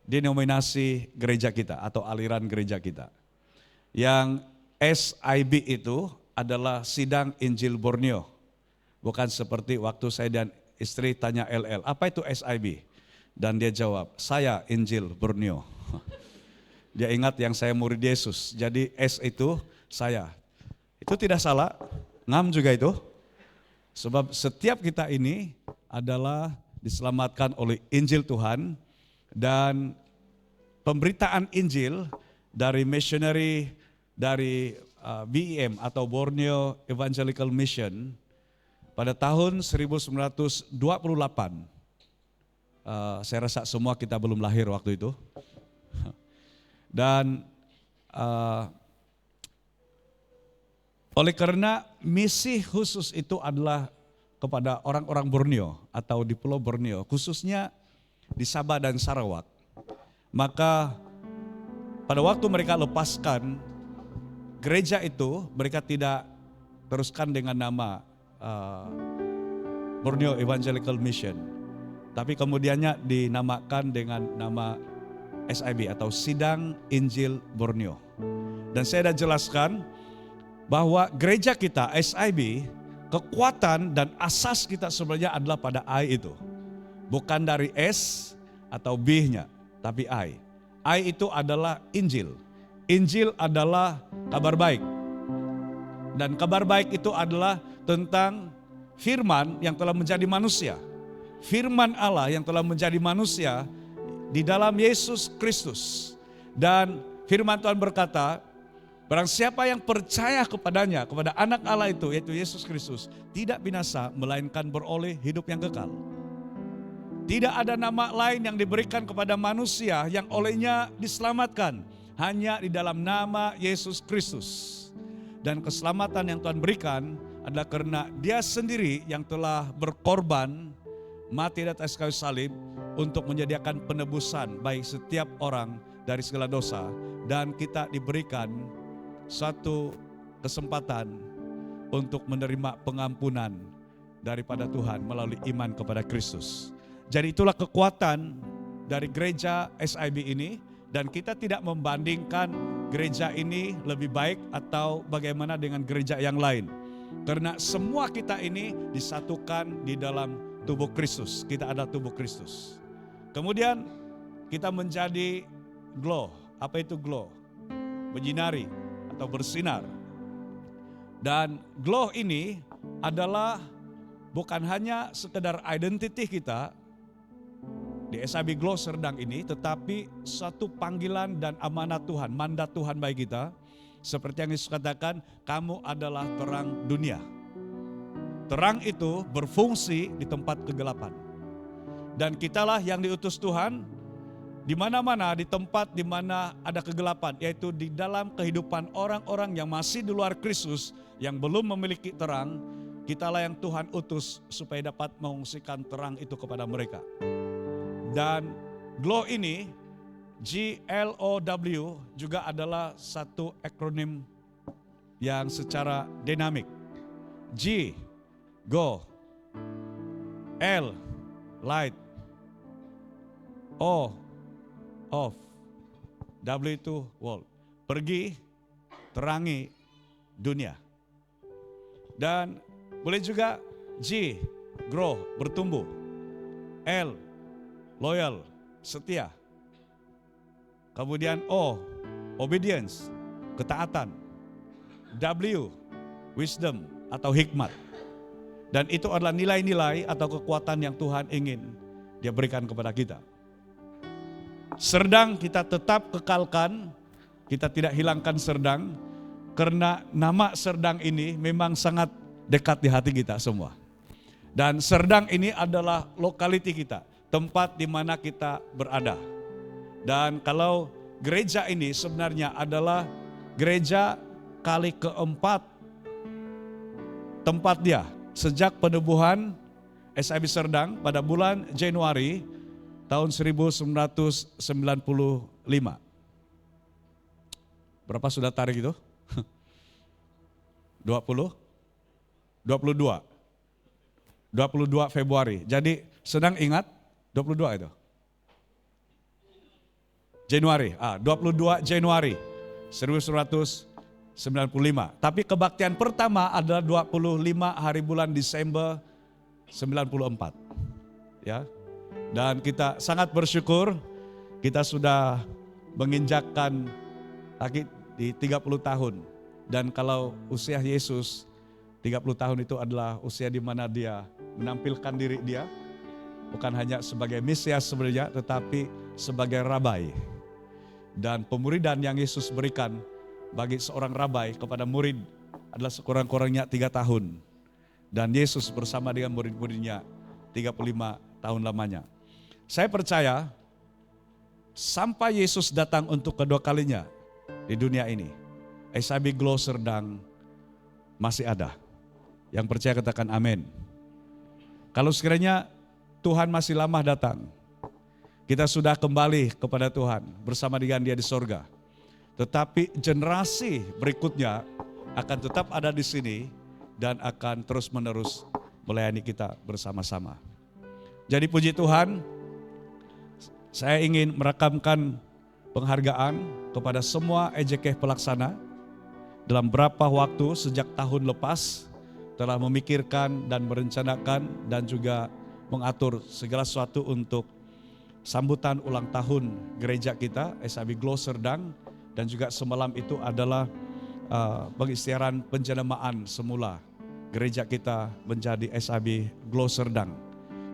denominasi gereja kita atau aliran gereja kita. Yang SIB itu adalah Sidang Injil Borneo. Bukan seperti waktu saya dan istri tanya LL, apa itu SIB? Dan dia jawab, saya Injil Borneo. Dia ingat yang saya murid Yesus, jadi S itu saya. Itu tidak salah, ngam juga itu. Sebab setiap kita ini adalah diselamatkan oleh Injil Tuhan dan pemberitaan Injil dari missionary dari BEM atau Borneo Evangelical Mission pada tahun 1928. Saya rasa semua kita belum lahir waktu itu. Dan oleh karena misi khusus itu adalah kepada orang-orang Borneo atau di Pulau Borneo, khususnya di Sabah dan Sarawak. Maka pada waktu mereka lepaskan gereja itu, mereka tidak teruskan dengan nama Borneo Evangelical Mission. Tapi kemudiannya dinamakan dengan nama SIB atau Sidang Injil Borneo. Dan saya sudah jelaskan bahwa gereja kita SIB, kekuatan dan asas kita sebenarnya adalah pada I itu. Bukan dari S atau B-nya, tapi I. I itu adalah Injil. Injil adalah kabar baik. Dan kabar baik itu adalah tentang firman yang telah menjadi manusia. Firman Allah yang telah menjadi manusia di dalam Yesus Kristus. Dan firman Tuhan berkata, barang siapa yang percaya kepadanya, kepada anak Allah itu, yaitu Yesus Kristus, tidak binasa, melainkan beroleh hidup yang kekal. Tidak ada nama lain yang diberikan kepada manusia yang olehnya diselamatkan, hanya di dalam nama Yesus Kristus. Dan keselamatan yang Tuhan berikan adalah karena Dia sendiri yang telah berkorban, mati di atas kayu salib untuk menyediakan penebusan bagi setiap orang dari segala dosa. Dan kita diberikan satu kesempatan untuk menerima pengampunan daripada Tuhan melalui iman kepada Kristus. Jadi itulah kekuatan dari gereja SIB ini, dan kita tidak membandingkan gereja ini lebih baik atau bagaimana dengan gereja yang lain. Karena semua kita ini disatukan di dalam tubuh Kristus. Kita ada tubuh Kristus. Kemudian kita menjadi glow. Apa itu glow? Menyinari atau bersinar. Dan glow ini adalah bukan hanya sekedar identiti kita di SIB Glow Serdang ini, tetapi satu panggilan dan amanat Tuhan, mandat Tuhan bagi kita. Seperti yang Yesus katakan, kamu adalah terang dunia. Terang itu berfungsi di tempat kegelapan. Dan kitalah yang diutus Tuhan di mana-mana, di tempat di mana ada kegelapan, yaitu di dalam kehidupan orang-orang yang masih di luar Kristus, yang belum memiliki terang. Kitalah yang Tuhan utus supaya dapat mengungsikan terang itu kepada mereka. Dan Glow ini, GLOW, juga adalah satu akronim yang secara dinamik. G, go. L, light. O, off. W itu world. Pergi, terangi dunia. Dan boleh juga G, grow, bertumbuh. L, loyal, setia. Kemudian O, obedience, ketaatan. W, wisdom atau hikmat. Dan itu adalah nilai-nilai atau kekuatan yang Tuhan ingin Dia berikan kepada kita. Serdang kita tetap kekalkan, kita tidak hilangkan Serdang, karena nama Serdang ini memang sangat dekat di hati kita semua. Dan Serdang ini adalah lokaliti kita, tempat di mana kita berada. Dan kalau gereja ini sebenarnya adalah gereja kali keempat tempat dia sejak penubuhan SIB Serdang pada bulan Januari tahun 1995. Berapa sudah tarik itu? 20? 22 Februari. Jadi sedang ingat 22 itu. 22 Januari 1995. Tapi kebaktian pertama adalah 25 hari bulan Desember 94. Ya. Dan kita sangat bersyukur kita sudah menginjakkan lagi di 30 tahun. Dan kalau usia Yesus 30 tahun itu adalah usia di mana dia menampilkan diri dia bukan hanya sebagai Mesias sebenarnya, tetapi sebagai rabai. Dan pemuridan yang Yesus berikan bagi seorang rabai kepada murid adalah sekurang-kurangnya 3 tahun. Dan Yesus bersama dengan murid-muridnya 35 tahun lamanya. Saya percaya sampai Yesus datang untuk kedua kalinya di dunia ini, SIB Glow Serdang masih ada. Yang percaya katakan amin. Kalau sekiranya Tuhan masih lama datang, kita sudah kembali kepada Tuhan bersama dengan Dia di sorga. Tetapi generasi berikutnya akan tetap ada di sini dan akan terus-menerus melayani kita bersama-sama. Jadi puji Tuhan, saya ingin merekamkan penghargaan kepada semua EJK pelaksana dalam berapa waktu sejak tahun lepas telah memikirkan dan merencanakan dan juga mengatur segala sesuatu untuk sambutan ulang tahun gereja kita SIB Glow Serdang, dan juga semalam itu adalah pengisytiharan penjenamaan semula gereja kita menjadi SIB Glow Serdang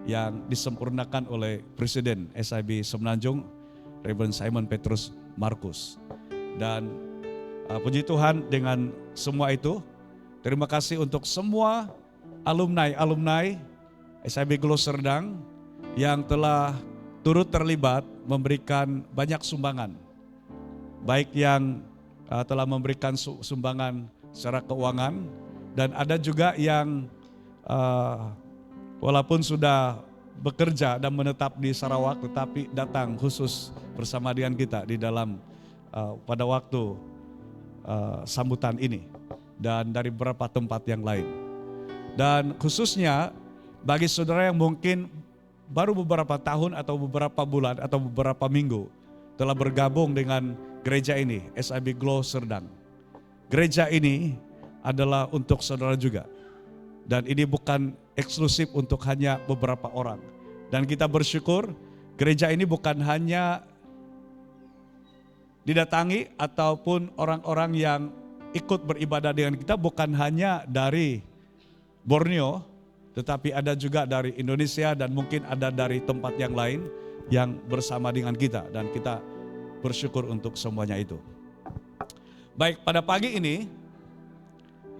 yang disempurnakan oleh Presiden SIB Semenanjung Reverend Simon Petrus Markus. Dan puji Tuhan dengan semua itu, terima kasih untuk semua alumni SIB Glow Serdang yang telah turut terlibat memberikan banyak sumbangan. Baik yang telah memberikan sumbangan secara keuangan, dan ada juga yang walaupun sudah bekerja dan menetap di Sarawak tetapi datang khusus bersama dengan kita di dalam pada waktu sambutan ini, dan dari beberapa tempat yang lain. Dan khususnya bagi saudara yang mungkin baru beberapa tahun atau beberapa bulan atau beberapa minggu telah bergabung dengan gereja ini, SIB Glow Serdang. Gereja ini adalah untuk saudara juga. Dan ini bukan eksklusif untuk hanya beberapa orang. Dan kita bersyukur gereja ini bukan hanya didatangi ataupun orang-orang yang ikut beribadah dengan kita bukan hanya dari Borneo, tetapi ada juga dari Indonesia dan mungkin ada dari tempat yang lain yang bersama dengan kita, dan kita bersyukur untuk semuanya itu. Baik, pada pagi ini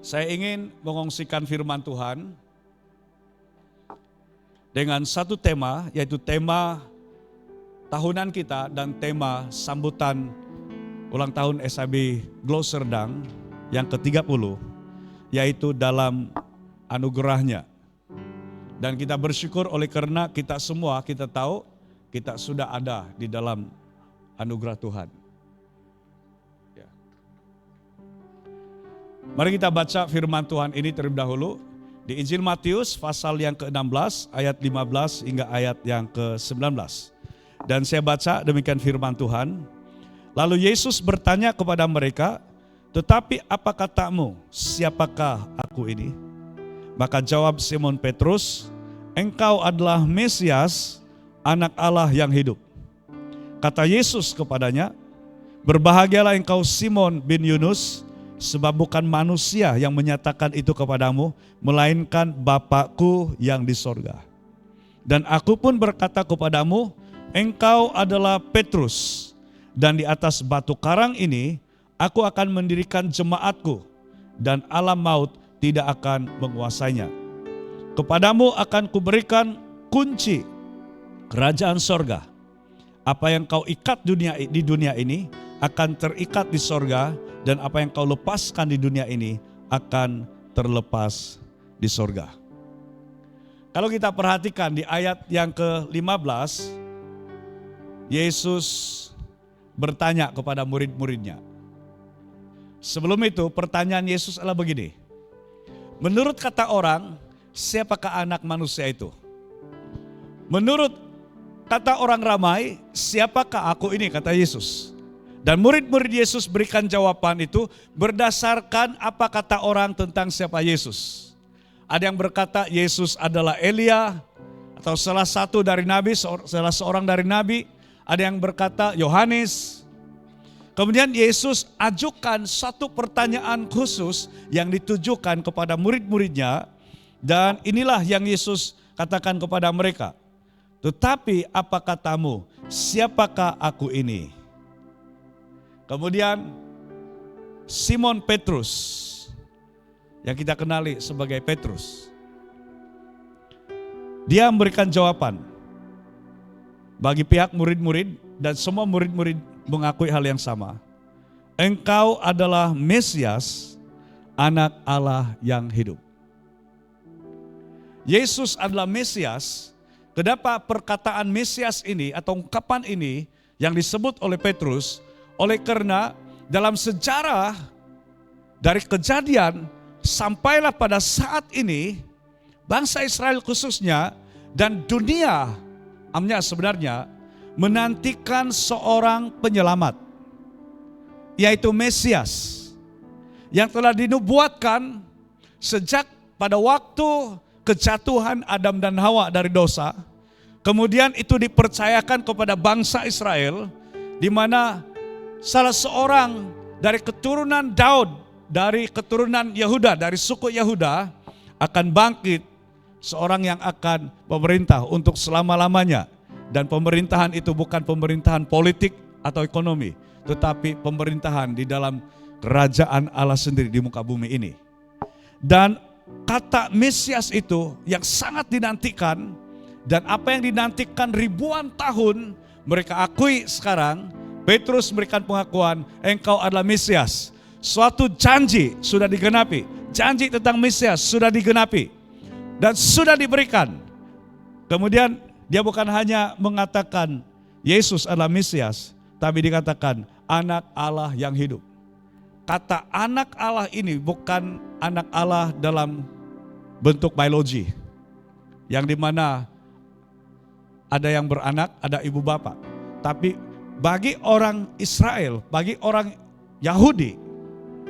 saya ingin mengongsikan firman Tuhan dengan satu tema, yaitu tema tahunan kita dan tema sambutan ulang tahun SIB Glow Serdang yang ke-30, yaitu dalam anugerahnya. Dan kita bersyukur oleh karena kita semua, kita tahu kita sudah ada di dalam anugerah Tuhan. Ya. Mari kita baca firman Tuhan ini terlebih dahulu di Injil Matius pasal yang ke-16 ayat 15 hingga ayat yang ke-19. Dan saya baca demikian firman Tuhan. Lalu Yesus bertanya kepada mereka, "Tetapi apa katamu, siapakah aku ini?" Maka jawab Simon Petrus, "Engkau adalah Mesias, Anak Allah yang hidup." Kata Yesus kepadanya, "Berbahagialah engkau Simon bin Yunus, sebab bukan manusia yang menyatakan itu kepadamu, melainkan Bapa-Ku yang di sorga. Dan aku pun berkata kepadamu, engkau adalah Petrus, dan di atas batu karang ini aku akan mendirikan jemaatku, dan alam maut tidak akan menguasainya. Kepadamu akan kuberikan kunci kerajaan sorga. Apa yang kau ikat di dunia ini akan terikat di sorga, dan apa yang kau lepaskan di dunia ini akan terlepas di sorga." Kalau kita perhatikan di ayat yang ke-15, Yesus bertanya kepada murid-muridnya. Sebelum itu pertanyaan Yesus adalah begini, menurut kata orang, siapakah anak manusia itu? Menurut kata orang ramai, siapakah aku ini, kata Yesus. Dan murid-murid Yesus berikan jawaban itu berdasarkan apa kata orang tentang siapa Yesus. Ada yang berkata Yesus adalah Elia atau salah satu dari nabi, salah seorang dari nabi. Ada yang berkata Yohanes. Kemudian Yesus ajukan satu pertanyaan khusus yang ditujukan kepada murid-muridnya. Dan inilah yang Yesus katakan kepada mereka. Tetapi apa katamu, siapakah aku ini? Kemudian Simon Petrus, yang kita kenali sebagai Petrus, dia memberikan jawaban bagi pihak murid-murid, dan semua murid-murid mengakui hal yang sama. Engkau adalah Mesias, Anak Allah yang hidup. Yesus adalah Mesias. Kenapa perkataan Mesias ini atau ungkapan ini yang disebut oleh Petrus? Oleh karena dalam sejarah dari Kejadian sampailah pada saat ini bangsa Israel khususnya dan dunia sebenarnya menantikan seorang penyelamat, yaitu Mesias yang telah dinubuatkan sejak pada waktu kejatuhan Adam dan Hawa dari dosa. Kemudian itu dipercayakan kepada bangsa Israel, di mana salah seorang dari keturunan Daud, dari keturunan Yehuda, dari suku Yehuda akan bangkit, seorang yang akan memerintah untuk selama-lamanya. Dan pemerintahan itu bukan pemerintahan politik atau ekonomi, tetapi pemerintahan di dalam kerajaan Allah sendiri di muka bumi ini. Dan kata Mesias itu yang sangat dinantikan, dan apa yang dinantikan ribuan tahun mereka akui sekarang. Petrus memberikan pengakuan, engkau adalah Mesias. Suatu janji sudah digenapi, janji tentang Mesias sudah digenapi dan sudah diberikan. Kemudian dia bukan hanya mengatakan Yesus adalah Mesias, tapi dikatakan Anak Allah yang hidup. Kata anak Allah ini bukan anak Allah dalam bentuk biologi, yang dimana ada yang beranak, ada ibu bapak. Tapi bagi orang Israel, bagi orang Yahudi,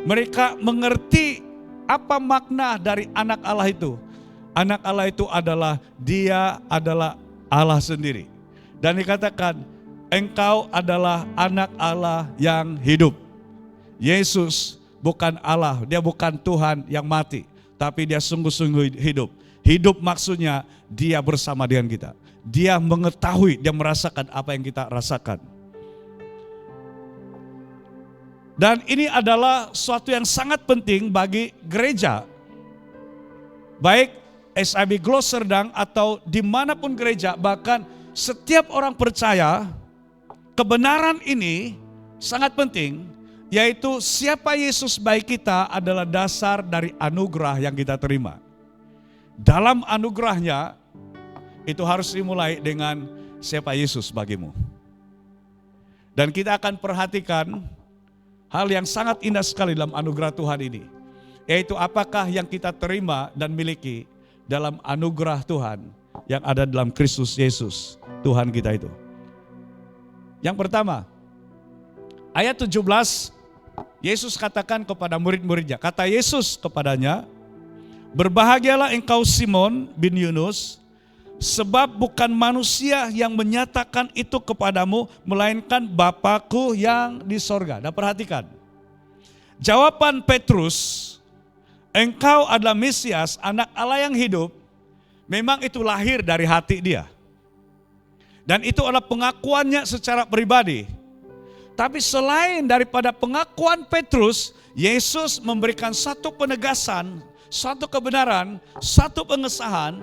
mereka mengerti apa makna dari anak Allah itu. Anak Allah itu adalah dia adalah Allah sendiri. Dan dikatakan engkau adalah anak Allah yang hidup. Yesus bukan Allah, dia bukan Tuhan yang mati, tapi dia sungguh-sungguh hidup. Hidup maksudnya dia bersama dengan kita. Dia mengetahui, dia merasakan apa yang kita rasakan. Dan ini adalah suatu yang sangat penting bagi gereja. Baik SIB Gloserdang atau dimanapun gereja, bahkan setiap orang percaya, kebenaran ini sangat penting. Yaitu siapa Yesus bagi kita adalah dasar dari anugerah yang kita terima. Dalam anugerahnya itu harus dimulai dengan siapa Yesus bagimu. Dan kita akan perhatikan hal yang sangat indah sekali dalam anugerah Tuhan ini. Yaitu apakah yang kita terima dan miliki dalam anugerah Tuhan yang ada dalam Kristus Yesus Tuhan kita itu. Yang pertama, ayat 17, Yesus katakan kepada murid-muridnya, kata Yesus kepadanya, berbahagialah engkau Simon bin Yunus, sebab bukan manusia yang menyatakan itu kepadamu, melainkan Bapa-Ku yang di sorga. Dan perhatikan, jawaban Petrus, engkau adalah Mesias, anak Allah yang hidup, memang itu lahir dari hati dia. Dan itu adalah pengakuannya secara pribadi. Tapi selain daripada pengakuan Petrus, Yesus memberikan satu penegasan, satu kebenaran, satu pengesahan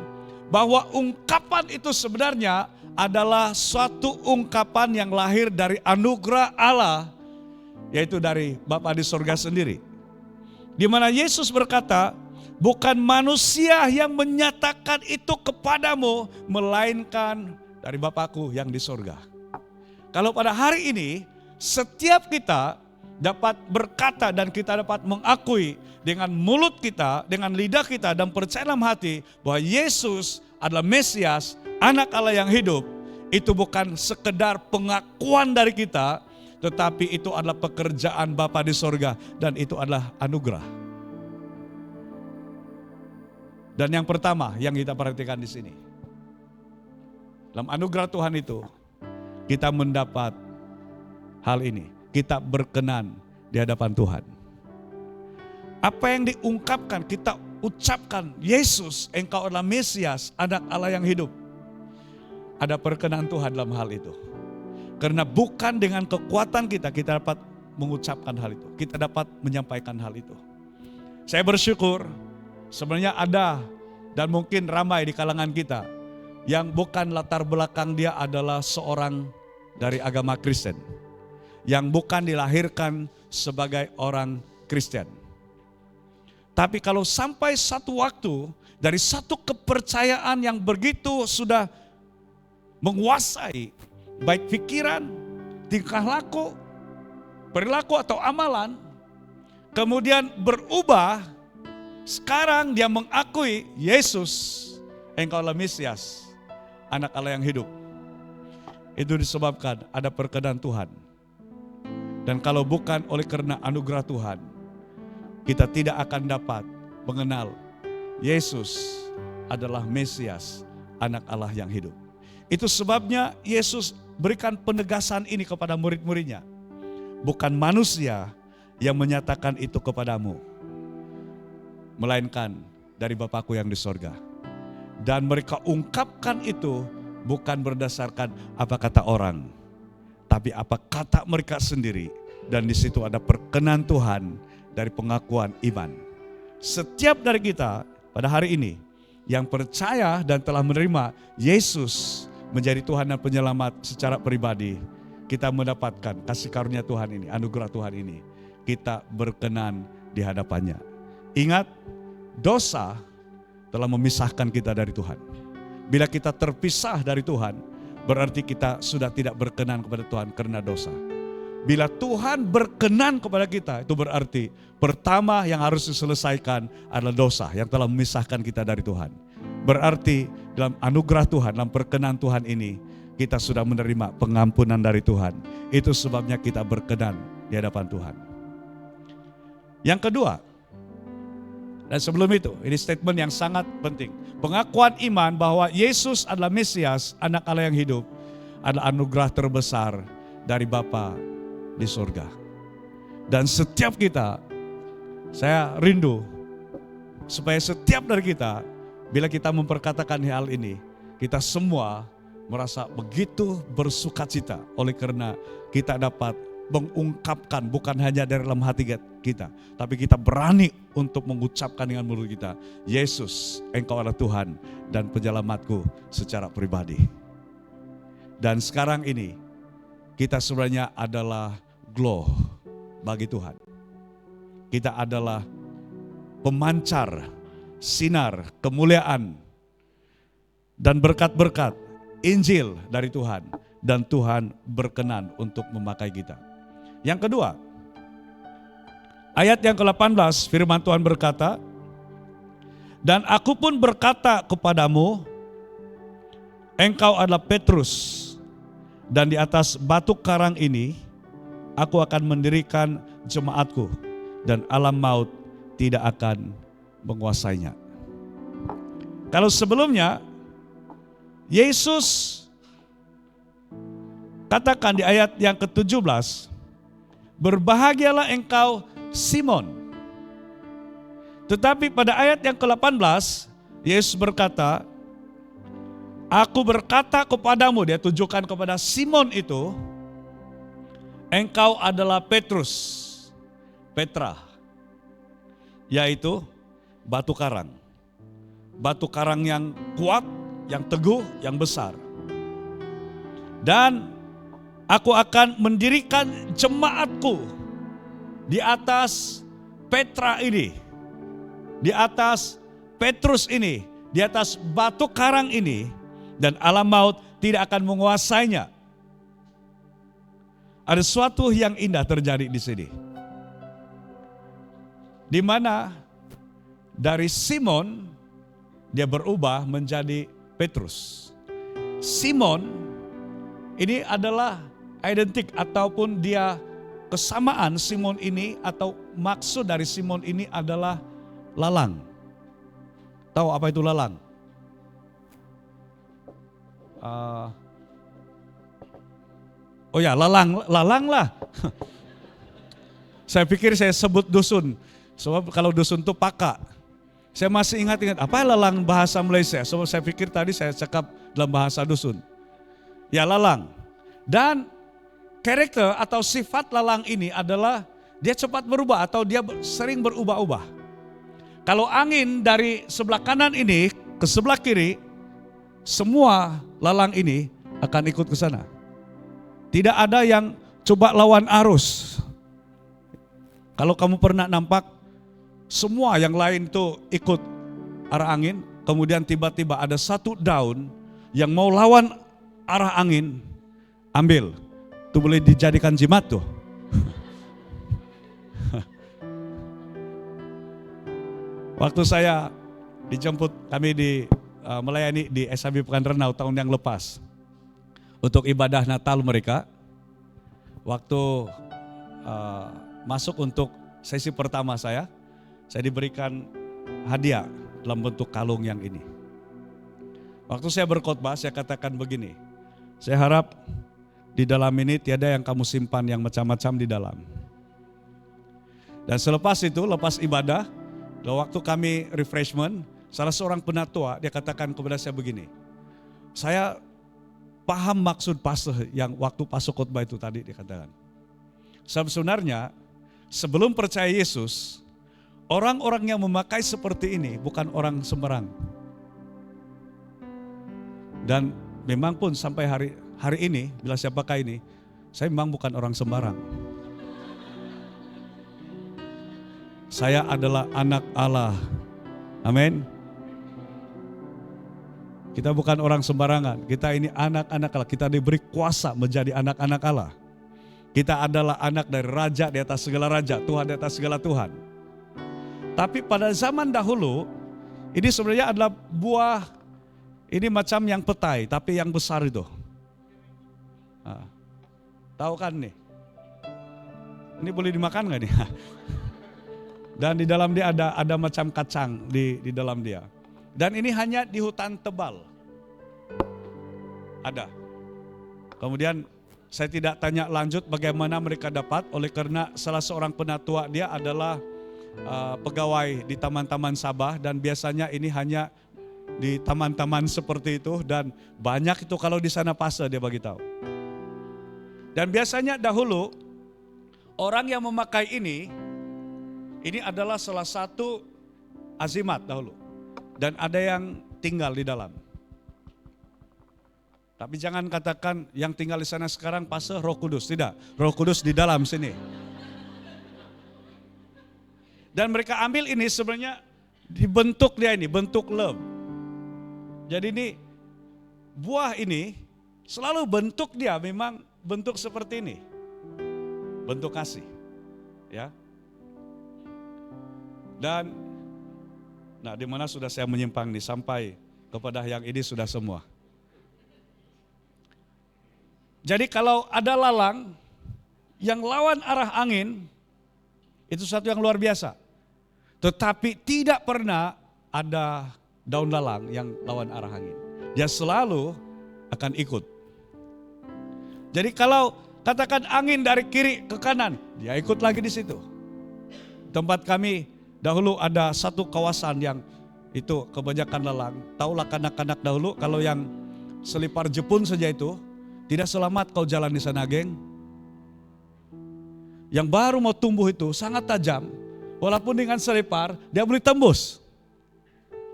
bahwa ungkapan itu sebenarnya adalah suatu ungkapan yang lahir dari anugerah Allah, yaitu dari Bapa di sorga sendiri. Di mana Yesus berkata, bukan manusia yang menyatakan itu kepadamu, melainkan dari Bapa-Ku yang di sorga. Kalau pada hari ini, setiap kita dapat berkata dan kita dapat mengakui dengan mulut kita, dengan lidah kita dan percaya dalam hati bahwa Yesus adalah Mesias, anak Allah yang hidup. Itu bukan sekedar pengakuan dari kita, tetapi itu adalah pekerjaan Bapa di sorga dan itu adalah anugerah. Dan yang pertama yang kita perhatikan di sini, dalam anugerah Tuhan itu kita mendapat hal ini, kita berkenan di hadapan Tuhan. Apa yang diungkapkan, kita ucapkan, Yesus, Engkau adalah Mesias, Anak Allah yang hidup. Ada perkenan Tuhan dalam hal itu. Karena bukan dengan kekuatan kita dapat mengucapkan hal itu. Kita dapat menyampaikan hal itu. Saya bersyukur sebenarnya ada dan mungkin ramai di kalangan kita yang bukan latar belakang dia adalah seorang dari agama Kristen. Yang bukan dilahirkan sebagai orang Kristen. Tapi kalau sampai satu waktu dari satu kepercayaan yang begitu sudah menguasai baik pikiran, tingkah laku, perilaku atau amalan, kemudian berubah, sekarang dia mengakui Yesus, Engkau adalah Mesias, Anak Allah yang hidup. Itu disebabkan ada perkenan Tuhan. Dan kalau bukan oleh karena anugerah Tuhan, kita tidak akan dapat mengenal Yesus adalah Mesias, Anak Allah yang hidup. Itu sebabnya Yesus berikan penegasan ini kepada murid-muridnya. Bukan manusia yang menyatakan itu kepadamu, melainkan dari Bapakku yang di sorga. Dan mereka ungkapkan itu bukan berdasarkan apa kata orang, tapi apa kata mereka sendiri. Dan di situ ada perkenan Tuhan dari pengakuan iman. Setiap dari kita pada hari ini yang percaya dan telah menerima Yesus menjadi Tuhan dan Penyelamat secara pribadi, kita mendapatkan kasih karunia Tuhan ini, anugerah Tuhan ini. Kita berkenan di hadapannya. Ingat, dosa telah memisahkan kita dari Tuhan. Bila kita terpisah dari Tuhan, berarti kita sudah tidak berkenan kepada Tuhan karena dosa. Bila Tuhan berkenan kepada kita, itu berarti pertama yang harus diselesaikan adalah dosa yang telah memisahkan kita dari Tuhan. Berarti dalam anugerah Tuhan, dalam perkenan Tuhan ini, kita sudah menerima pengampunan dari Tuhan. Itu sebabnya kita berkenan di hadapan Tuhan. Yang kedua, dan sebelum itu, ini statement yang sangat penting. Pengakuan iman bahwa Yesus adalah Mesias, Anak Allah yang hidup, adalah anugerah terbesar dari Bapa di surga. Dan setiap kita, saya rindu supaya setiap dari kita, bila kita memperkatakan hal ini, kita semua merasa begitu bersukacita oleh karena kita dapat mengungkapkan bukan hanya dari dalam hati kita, tapi kita berani untuk mengucapkan dengan mulut kita, Yesus, Engkau adalah Tuhan dan Penyelamatku secara pribadi. Dan sekarang ini kita sebenarnya adalah glow bagi Tuhan. Kita adalah pemancar sinar kemuliaan dan berkat-berkat Injil dari Tuhan, dan Tuhan berkenan untuk memakai kita. Yang kedua, ayat yang ke-18 firman Tuhan berkata, dan aku pun berkata kepadamu, engkau adalah Petrus, dan di atas batu karang ini aku akan mendirikan jemaatku, dan alam maut tidak akan menguasainya. Kalau sebelumnya Yesus katakan di ayat yang ke-17, berbahagialah engkau Simon. Tetapi pada ayat yang ke-18 Yesus berkata, aku berkata kepadamu, dia tunjukkan kepada Simon itu, engkau adalah Petrus, Petra, yaitu batu karang. Batu karang yang kuat, yang teguh, yang besar. Dan aku akan mendirikan jemaatku di atas Petra ini, di atas Petrus ini, di atas batu karang ini, dan alam maut tidak akan menguasainya. Ada sesuatu yang indah terjadi di sini. Di mana dari Simon dia berubah menjadi Petrus. Simon Ini adalah identik ataupun dia kesamaan Simon ini atau maksud dari Simon ini adalah lalang. Tahu apa itu lalang? Oh ya, lalang lah. Saya pikir saya sebut dusun. Sebab kalau dusun itu paka. Saya masih ingat apa lalang bahasa Malaysia. Sebab saya pikir tadi saya cakap dalam bahasa dusun. Ya, lalang. Dan karakter atau sifat lalang ini adalah dia cepat berubah atau dia sering berubah-ubah. Kalau angin dari sebelah kanan ini ke sebelah kiri, semua lalang ini akan ikut ke sana. Tidak ada yang coba lawan arus. Kalau kamu pernah nampak, semua yang lain itu ikut arah angin, kemudian tiba-tiba ada satu daun yang mau lawan arah angin, ambil. Itu boleh dijadikan jimat tuh. Waktu saya dijemput, kami melayani di SAB Pekanbaru tahun yang lepas. Untuk ibadah Natal mereka, waktu masuk untuk sesi pertama saya diberikan hadiah dalam bentuk kalung yang ini. Waktu saya berkhotbah, saya katakan begini, saya harap di dalam ini tiada yang kamu simpan yang macam-macam di dalam. Dan selepas itu, lepas ibadah, waktu kami refreshment, salah seorang penatua dia katakan kepada saya begini, saya paham maksud pastor yang waktu pastor khotbah itu tadi dia katakan. Sebenarnya sebelum percaya Yesus, orang-orang yang memakai seperti ini bukan orang sembarang. Dan memang pun sampai hari ini, bila saya pakai ini, saya memang bukan orang sembarang. Saya adalah anak Allah. Amin. Kita bukan orang sembarangan. Kita ini anak-anak Allah. Kita diberi kuasa menjadi anak-anak Allah. Kita adalah anak dari Raja di atas segala raja, Tuhan di atas segala Tuhan. Tapi pada zaman dahulu, ini sebenarnya adalah buah, ini macam yang petai, tapi yang besar itu. Nah, tahu kan nih? Ini boleh dimakan nggak nih? Dan di dalam dia ada macam kacang di dalam dia. Dan ini hanya di hutan tebal. Ada. Kemudian saya tidak tanya lanjut bagaimana mereka dapat, oleh karena salah seorang penatua dia adalah pegawai di taman-taman Sabah, dan biasanya ini hanya di taman-taman seperti itu, dan banyak itu kalau di sana pasar dia bagi tahu. Dan biasanya dahulu orang yang memakai ini adalah salah satu azimat dahulu. Dan ada yang tinggal di dalam. Tapi jangan katakan yang tinggal di sana sekarang pastor Roh Kudus. Tidak, Roh Kudus di dalam sini. Dan mereka ambil ini sebenarnya dibentuk dia ini, bentuk love. Jadi ini, buah ini selalu bentuk dia memang bentuk seperti ini. Bentuk kasih. Ya. Dan nah, di mana sudah saya menyimpang nih sampai kepada yang ini sudah semua. Jadi kalau ada lalang yang lawan arah angin, itu satu yang luar biasa. Tetapi tidak pernah ada daun lalang yang lawan arah angin. Dia selalu akan ikut. Jadi kalau katakan angin dari kiri ke kanan, dia ikut lagi di situ. Tempat kami dahulu ada satu kawasan yang itu kebanyakan lalang. Taulah kanak-kanak dahulu kalau yang selipar jepun saja itu tidak selamat kau jalan di sana, geng. Yang baru mau tumbuh itu sangat tajam. Walaupun dengan selipar dia boleh tembus.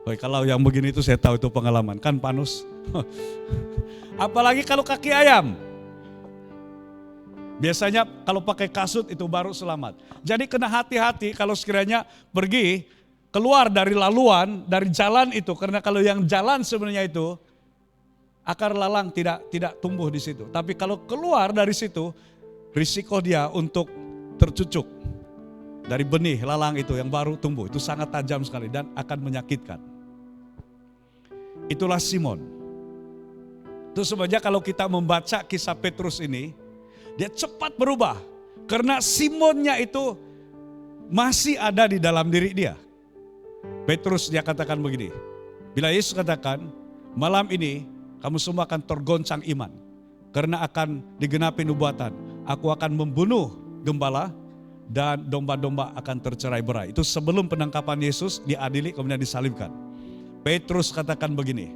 Woy, kalau yang begini itu saya tahu itu pengalaman, kan Panus. Apalagi kalau kaki ayam. Biasanya kalau pakai kasut itu baru selamat. Jadi kena hati-hati kalau sekiranya pergi keluar dari laluan, dari jalan itu. Karena kalau yang jalan sebenarnya itu akar lalang tidak tumbuh di situ. Tapi kalau keluar dari situ, risiko dia untuk tercucuk dari benih lalang itu yang baru tumbuh. Itu sangat tajam sekali dan akan menyakitkan. Itulah Simon. Itu sebabnya kalau kita membaca kisah Petrus ini, dia cepat berubah. Karena Simonnya itu masih ada di dalam diri dia. Petrus dia katakan begini, bila Yesus katakan, malam ini kamu semua akan tergoncang iman. Karena akan digenapi nubuatan, aku akan membunuh gembala dan domba-domba akan tercerai-berai. Itu sebelum penangkapan Yesus, diadili kemudian disalibkan. Petrus katakan begini,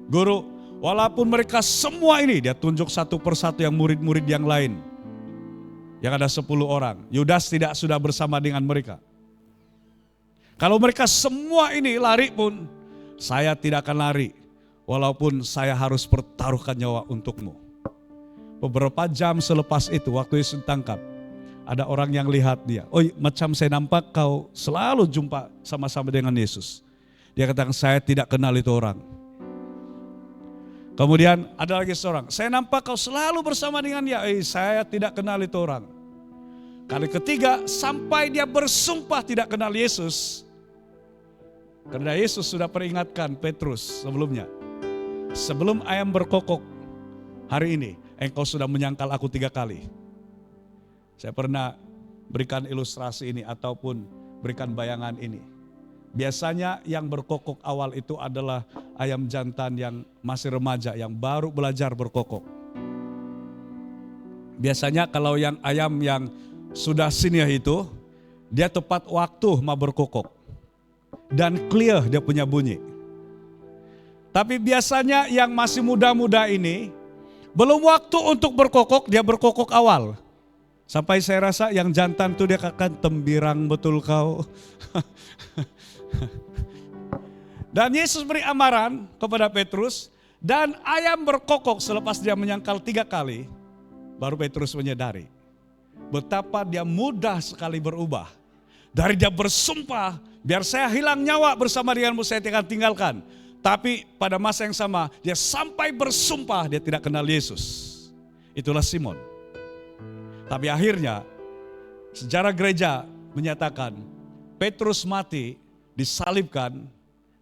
Guru, walaupun mereka semua ini, dia tunjuk satu persatu yang murid-murid yang lain. Yang ada 10 orang, Yudas tidak sudah bersama dengan mereka. Kalau mereka semua ini lari pun, saya tidak akan lari. Walaupun saya harus pertaruhkan nyawa untukmu. Beberapa jam selepas itu, waktu Yesus ditangkap, ada orang yang lihat dia. Oh, macam saya nampak kau selalu jumpa sama-sama dengan Yesus. Dia katakan, saya tidak kenal itu orang. Kemudian ada lagi seorang, saya nampak kau selalu bersama dengan dia. Saya tidak kenal itu orang. Kali ketiga, sampai dia bersumpah tidak kenal Yesus. Karena Yesus sudah peringatkan Petrus sebelumnya. Sebelum ayam berkokok hari ini, engkau sudah menyangkal aku 3 kali. Saya pernah berikan ilustrasi ini ataupun berikan bayangan ini. Biasanya yang berkokok awal itu adalah ayam jantan yang masih remaja, yang baru belajar berkokok. Biasanya kalau yang ayam yang sudah senior itu, dia tepat waktu mau berkokok. Dan clear dia punya bunyi. Tapi biasanya yang masih muda-muda ini, belum waktu untuk berkokok, dia berkokok awal. Sampai saya rasa yang jantan tuh dia akan tembirang betul kau. Dan Yesus beri amaran kepada Petrus, dan ayam berkokok selepas dia menyangkal 3 kali, baru Petrus menyadari betapa dia mudah sekali berubah. Dari dia bersumpah, biar saya hilang nyawa bersama denganmu saya akan tinggalkan. Tapi pada masa yang sama, dia sampai bersumpah dia tidak kenal Yesus. Itulah Simon. Tapi akhirnya, sejarah gereja menyatakan, Petrus mati, disalibkan,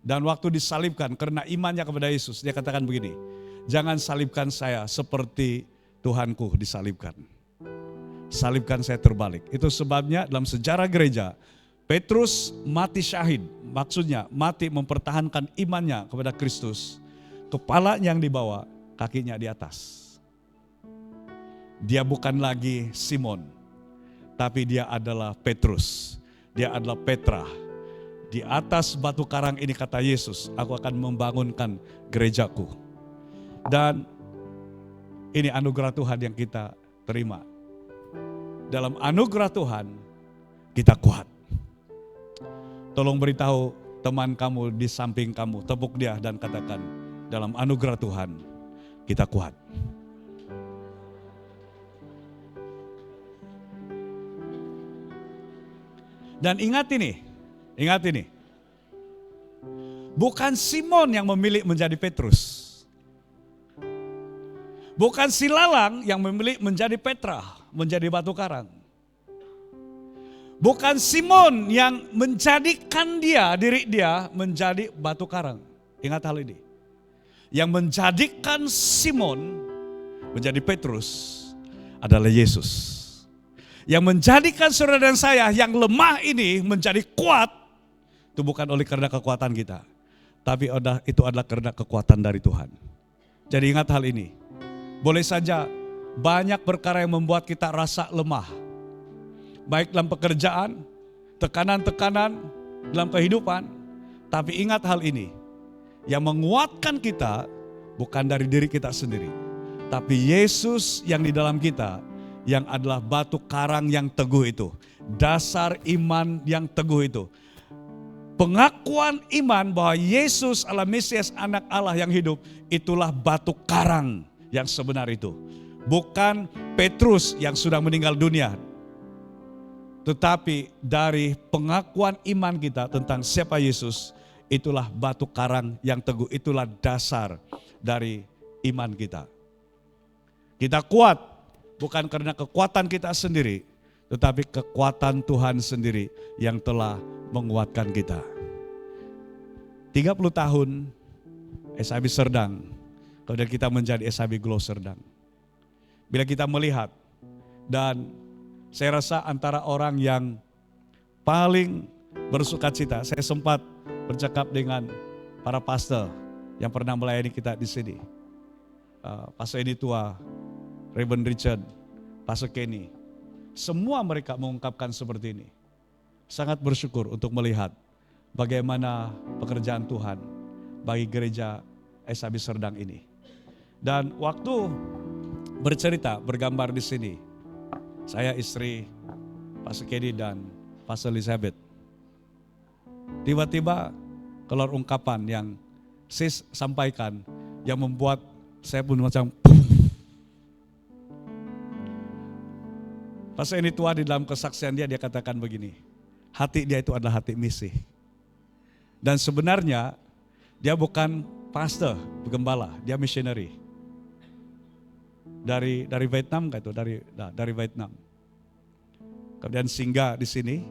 dan waktu disalibkan karena imannya kepada Yesus, dia katakan begini, jangan salibkan saya seperti Tuhanku disalibkan. Salibkan saya terbalik. Itu sebabnya dalam sejarah gereja, Petrus mati syahid, maksudnya mati mempertahankan imannya kepada Kristus. Kepalanya yang dibawa, kakinya di atas. Dia bukan lagi Simon, tapi dia adalah Petrus. Dia adalah Petra. Di atas batu karang ini kata Yesus, aku akan membangunkan gerejaku. Dan ini anugerah Tuhan yang kita terima. Dalam anugerah Tuhan, kita kuat. Tolong beritahu teman kamu di samping kamu, tepuk dia dan katakan, dalam anugerah Tuhan, kita kuat. Dan ingat ini. Bukan Simon yang memilih menjadi Petrus. Bukan si lalang yang memilih menjadi Petra, menjadi batu karang. Bukan Simon yang menjadikan diri dia menjadi batu karang. Ingat hal ini. Yang menjadikan Simon menjadi Petrus adalah Yesus. Yang menjadikan saudara dan saya yang lemah ini menjadi kuat, itu bukan oleh karena kekuatan kita. Tapi itu adalah karena kekuatan dari Tuhan. Jadi ingat hal ini. Boleh saja banyak perkara yang membuat kita rasa lemah. Baik dalam pekerjaan, tekanan-tekanan dalam kehidupan. Tapi ingat hal ini. Yang menguatkan kita bukan dari diri kita sendiri. Tapi Yesus yang di dalam kita, yang adalah batu karang yang teguh itu. Dasar iman yang teguh itu. Pengakuan iman bahwa Yesus adalah Mesias anak Allah yang hidup. Itulah batu karang yang sebenar itu. Bukan Petrus yang sudah meninggal dunia. Tetapi dari pengakuan iman kita tentang siapa Yesus. Itulah batu karang yang teguh. Itulah dasar dari iman kita. Kita kuat bukan karena kekuatan kita sendiri, tetapi kekuatan Tuhan sendiri yang telah menguatkan kita. 30 tahun SIB Serdang kemudian kita menjadi SIB Glow Serdang. Bila kita melihat, dan saya rasa antara orang yang paling bersukacita, saya sempat bercakap dengan para pastor yang pernah melayani kita di sini. Pastor Eni Tua, Reverend Richard, Pastor Kenny. Semua mereka mengungkapkan seperti ini. Sangat bersyukur untuk melihat bagaimana pekerjaan Tuhan bagi gereja SIB Serdang ini. Dan waktu bercerita, bergambar di sini, saya, istri, Pastor Kenny dan Pastor Elizabeth, tiba-tiba keluar ungkapan yang sis sampaikan yang membuat saya pun macam Pastor Eni Tua di dalam kesaksian dia katakan begini, hati dia itu adalah hati misi. Dan sebenarnya dia bukan pastor, gembala, dia missionary. Dari Vietnam gitu, dari Vietnam. Kemudian singgah di sini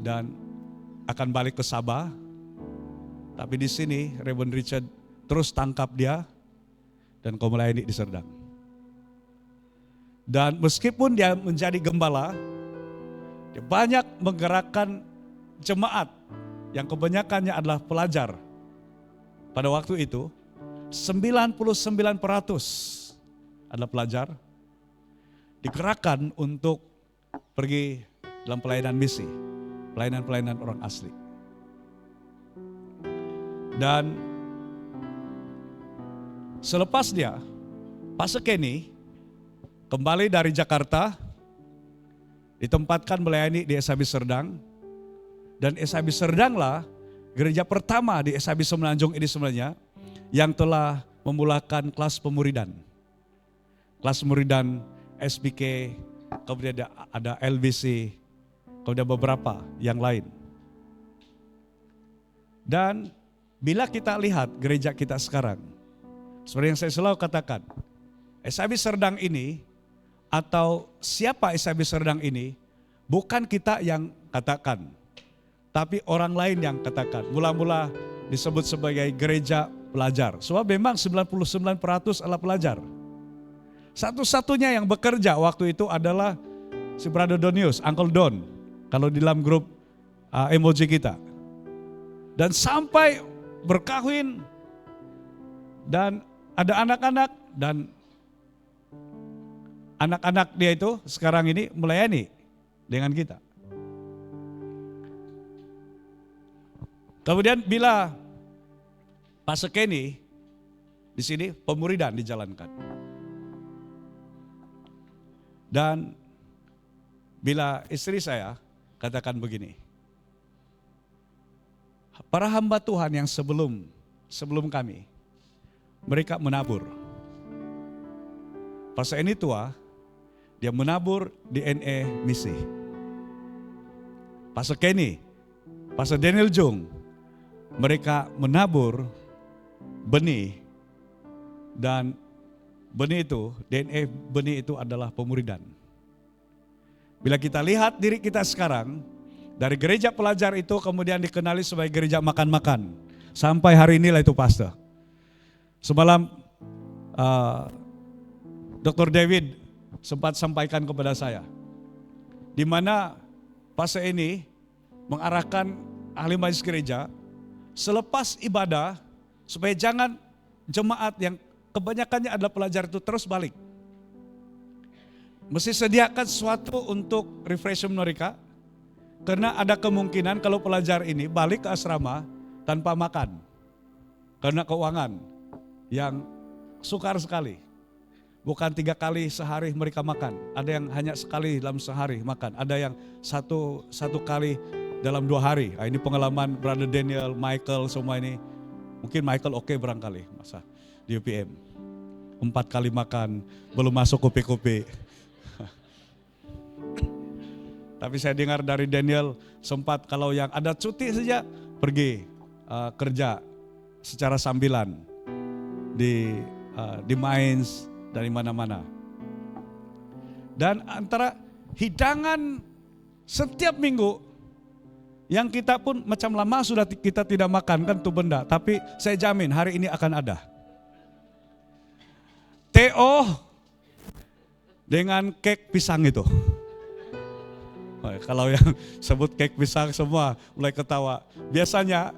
dan akan balik ke Sabah. Tapi di sini Reverend Richard terus tangkap dia dan kau melayani di Serdang. Dan meskipun dia menjadi gembala, dia banyak menggerakkan jemaat yang kebanyakannya adalah pelajar. Pada waktu itu 99% adalah pelajar, digerakkan untuk pergi dalam pelayanan misi, pelayanan orang asli. Dan selepas dia, Pastor Kenny kembali dari Jakarta, ditempatkan melayani di SIB Serdang. Dan SIB Serdanglah gereja pertama di SIB Semenanjung ini sebenarnya yang telah memulakan kelas pemuridan. Kelas pemuridan SBK, kemudian ada LBC, kemudian beberapa yang lain. Dan bila kita lihat gereja kita sekarang, seperti yang saya selalu katakan, SIB Serdang ini atau siapa SIB Serdang ini bukan kita yang katakan, tapi orang lain yang katakan. Mula-mula disebut sebagai gereja pelajar. Sebab memang 99% adalah pelajar. Satu-satunya yang bekerja waktu itu adalah si Brother Donius, Uncle Don, kalau di dalam grup emoji kita. Dan sampai berkahwin dan ada anak-anak, dan anak-anak dia itu sekarang ini melayani dengan kita. Kemudian bila Pastor Kenny di sini pemuridan dijalankan. Dan bila istri saya katakan begini, para hamba Tuhan yang sebelum kami, mereka menabur. Pastor Eni Tua, dia menabur DNA misi. Pastor Kenny, Pastor Daniel Jung, mereka menabur benih, dan benih itu, DNA benih itu adalah pemuridan. Bila kita lihat diri kita sekarang, dari gereja pelajar itu kemudian dikenali sebagai gereja makan-makan. Sampai hari inilah itu pastor. Semalam Dr. David sempat sampaikan kepada saya, di mana pastor ini mengarahkan ahli majelis gereja selepas ibadah supaya jangan jemaat yang kebanyakannya adalah pelajar itu terus balik. Mesti sediakan sesuatu untuk refreshment mereka, karena ada kemungkinan kalau pelajar ini balik ke asrama tanpa makan karena keuangan yang sukar sekali. Bukan 3 kali sehari mereka makan, ada yang hanya sekali dalam sehari makan, ada yang satu kali dalam 2 hari. Nah, ini pengalaman Brother Daniel, Michael, semua ini. Mungkin Michael oke barangkali masa di UPM. 4 kali makan, belum masuk kopi-kopi. Tapi saya dengar dari Daniel sempat kalau yang ada cuti saja pergi kerja secara sambilan di Mainz, dari mana-mana. Dan antara hidangan setiap minggu yang kita pun macam lama sudah kita tidak makan kan tuh benda, tapi saya jamin hari ini akan ada. TO dengan kek pisang itu. Kalau yang sebut kek pisang semua mulai ketawa. Biasanya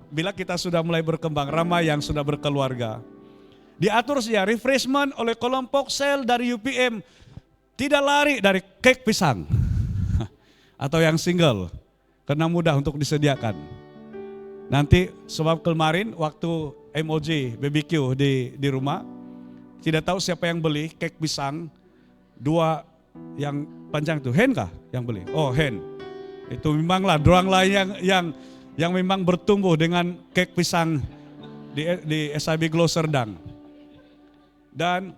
bila kita sudah mulai berkembang, ramai yang sudah berkeluarga, diatur saja refreshment oleh kelompok sel dari UPM. Tidak lari dari kek pisang. Atau yang single, karena mudah untuk disediakan. Nanti sebab kemarin waktu MOJ BBQ di rumah, tidak tahu siapa yang beli kek pisang, 2 yang panjang itu, Hen kah yang beli? Oh Hen, itu memanglah doang lain yang memang bertumbuh dengan kek pisang di SIB Glow Serdang. Dan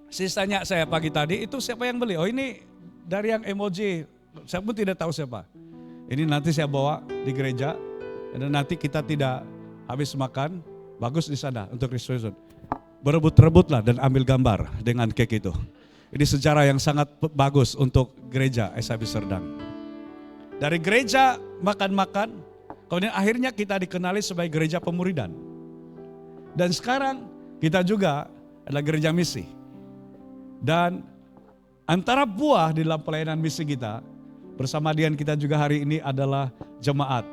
sisanya saya pagi tadi itu siapa yang beli? Oh ini dari yang emoji, saya pun tidak tahu siapa. Ini nanti saya bawa di gereja dan nanti kita tidak habis makan, bagus di sana untuk restoration. Berebut-rebutlah dan ambil gambar dengan kek itu. Ini sejarah yang sangat bagus untuk gereja SIB Serdang. Dari gereja makan-makan, kemudian akhirnya kita dikenali sebagai gereja pemuridan. Dan sekarang kita juga adalah gereja misi. Dan antara buah di dalam pelayanan misi kita, bersama dengan kita juga hari ini adalah jemaat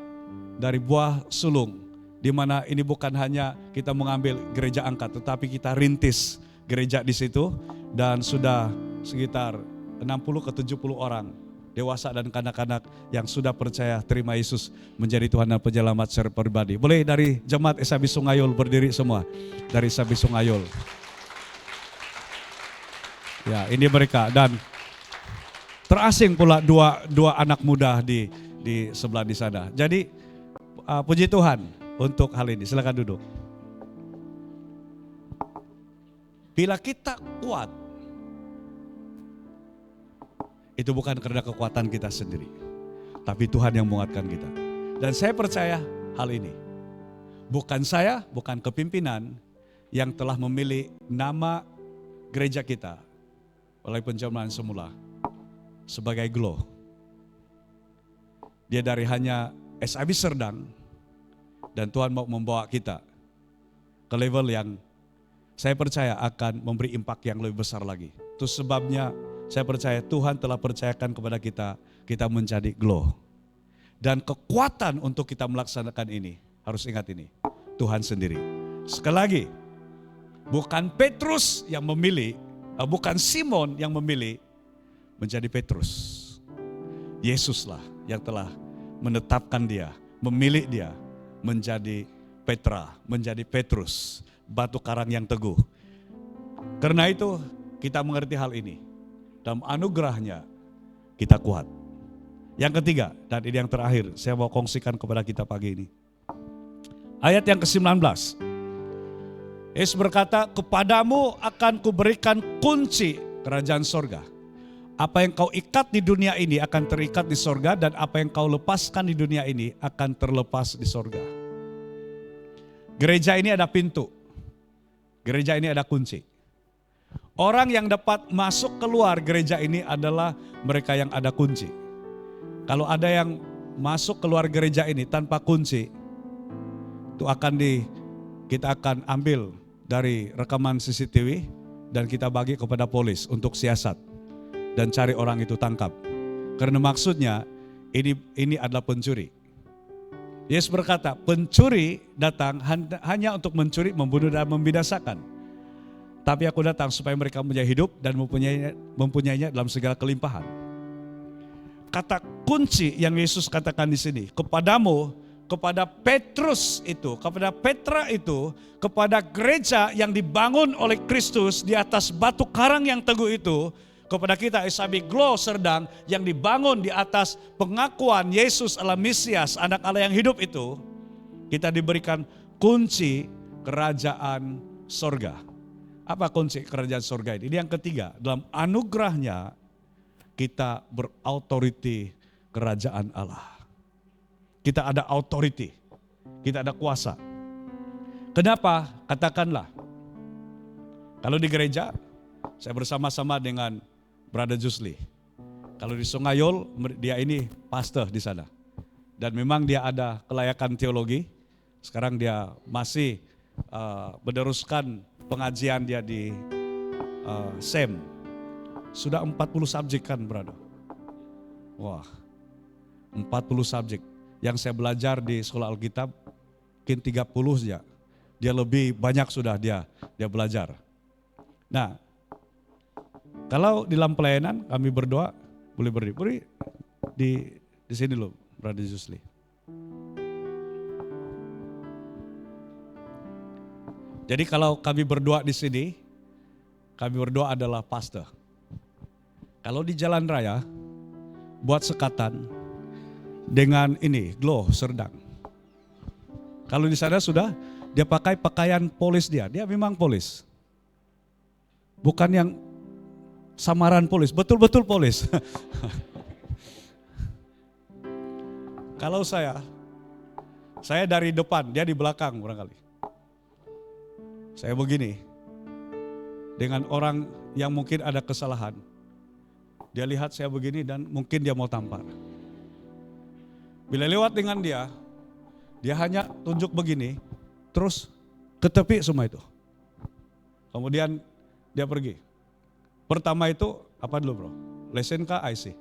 dari buah sulung. Di mana ini bukan hanya kita mengambil gereja angkat, tetapi kita rintis gereja di situ. Dan sudah sekitar 60 ke 70 orang dewasa dan kanak-kanak yang sudah percaya terima Yesus menjadi Tuhan dan Penjelamat secara pribadi. Boleh dari jemaat SIB Sungayul berdiri semua, dari SIB Sungayul. Ya ini mereka, dan terasing pula dua anak muda di sebelah di sana. Jadi puji Tuhan untuk hal ini, silakan duduk. Bila kita kuat, itu bukan karena kekuatan kita sendiri, tapi Tuhan yang menguatkan kita. Dan saya percaya hal ini. Bukan saya, bukan kepimpinan yang telah memilih nama gereja kita oleh pencemaran semula sebagai Glow. Dia dari hanya SIB Serdang, dan Tuhan mau membawa kita ke level yang saya percaya akan memberi impact yang lebih besar lagi. Itu sebabnya saya percaya Tuhan telah percayakan kepada kita menjadi Glow. Dan kekuatan untuk kita melaksanakan ini, harus ingat ini, Tuhan sendiri. Sekali lagi, bukan Petrus yang memilih, bukan Simon yang memilih menjadi Petrus. Yesuslah yang telah menetapkan dia, memilih dia menjadi Petra, menjadi Petrus, batu karang yang teguh. Karena itu kita mengerti hal ini. Dalam anugerahnya kita kuat. Yang ketiga, dan ini yang terakhir, saya mau kongsikan kepada kita pagi ini. Ayat yang ke-19. Yesus berkata, kepadamu akan kuberikan kunci kerajaan sorga. Apa yang kau ikat di dunia ini akan terikat di sorga, dan apa yang kau lepaskan di dunia ini akan terlepas di sorga. Gereja ini ada pintu. Gereja ini ada kunci. Orang yang dapat masuk keluar gereja ini adalah mereka yang ada kunci. Kalau ada yang masuk keluar gereja ini tanpa kunci, itu kita akan ambil dari rekaman CCTV dan kita bagi kepada polis untuk siasat dan cari orang itu tangkap. Karena maksudnya ini adalah pencuri. Yesus berkata, pencuri datang hanya untuk mencuri, membunuh dan membinasakan. Tapi aku datang supaya mereka mempunyai hidup dan mempunyainya dalam segala kelimpahan. Kata kunci yang Yesus katakan di sini, kepadamu, kepada Petrus itu, kepada Petra itu, kepada gereja yang dibangun oleh Kristus di atas batu karang yang teguh itu, kepada kita SIB Glow Serdang yang dibangun di atas pengakuan Yesus adalah Mesias, anak Allah yang hidup itu, kita diberikan kunci kerajaan sorga. Apa kunci kerajaan sorga ini? Ini yang ketiga, dalam anugerahnya kita berautoriti kerajaan Allah. Kita ada authority, kita ada kuasa. Kenapa? Katakanlah, kalau di gereja, saya bersama-sama dengan Brother Jusli. Kalau di Sungayul, dia ini pastor di sana. Dan memang dia ada kelayakan teologi, sekarang dia masih meneruskan pengajian dia di SEM. Sudah 40 subjek kan, brother? Wah, 40 subjek. Yang saya belajar di sekolah Alkitab, mungkin 30 saja. Dia lebih banyak sudah dia belajar. Nah, kalau di dalam pelayanan kami berdoa, boleh berdiri di sini loh, Brother Jusli. Jadi kalau kami berdoa di sini, kami berdoa adalah pastor. Kalau di jalan raya, buat sekatan dengan ini, glow serdang. Kalau di sana sudah, dia pakai pakaian polis dia memang polis. Bukan yang samaran polis, betul-betul polis. Kalau saya dari depan, dia di belakang barangkali. Saya begini, dengan orang yang mungkin ada kesalahan. Dia lihat saya begini dan mungkin dia mau tampar. Bila lewat dengan dia hanya tunjuk begini, terus ke tepi semua itu. Kemudian dia pergi. Pertama itu, apa dulu bro? Lesen kah IC?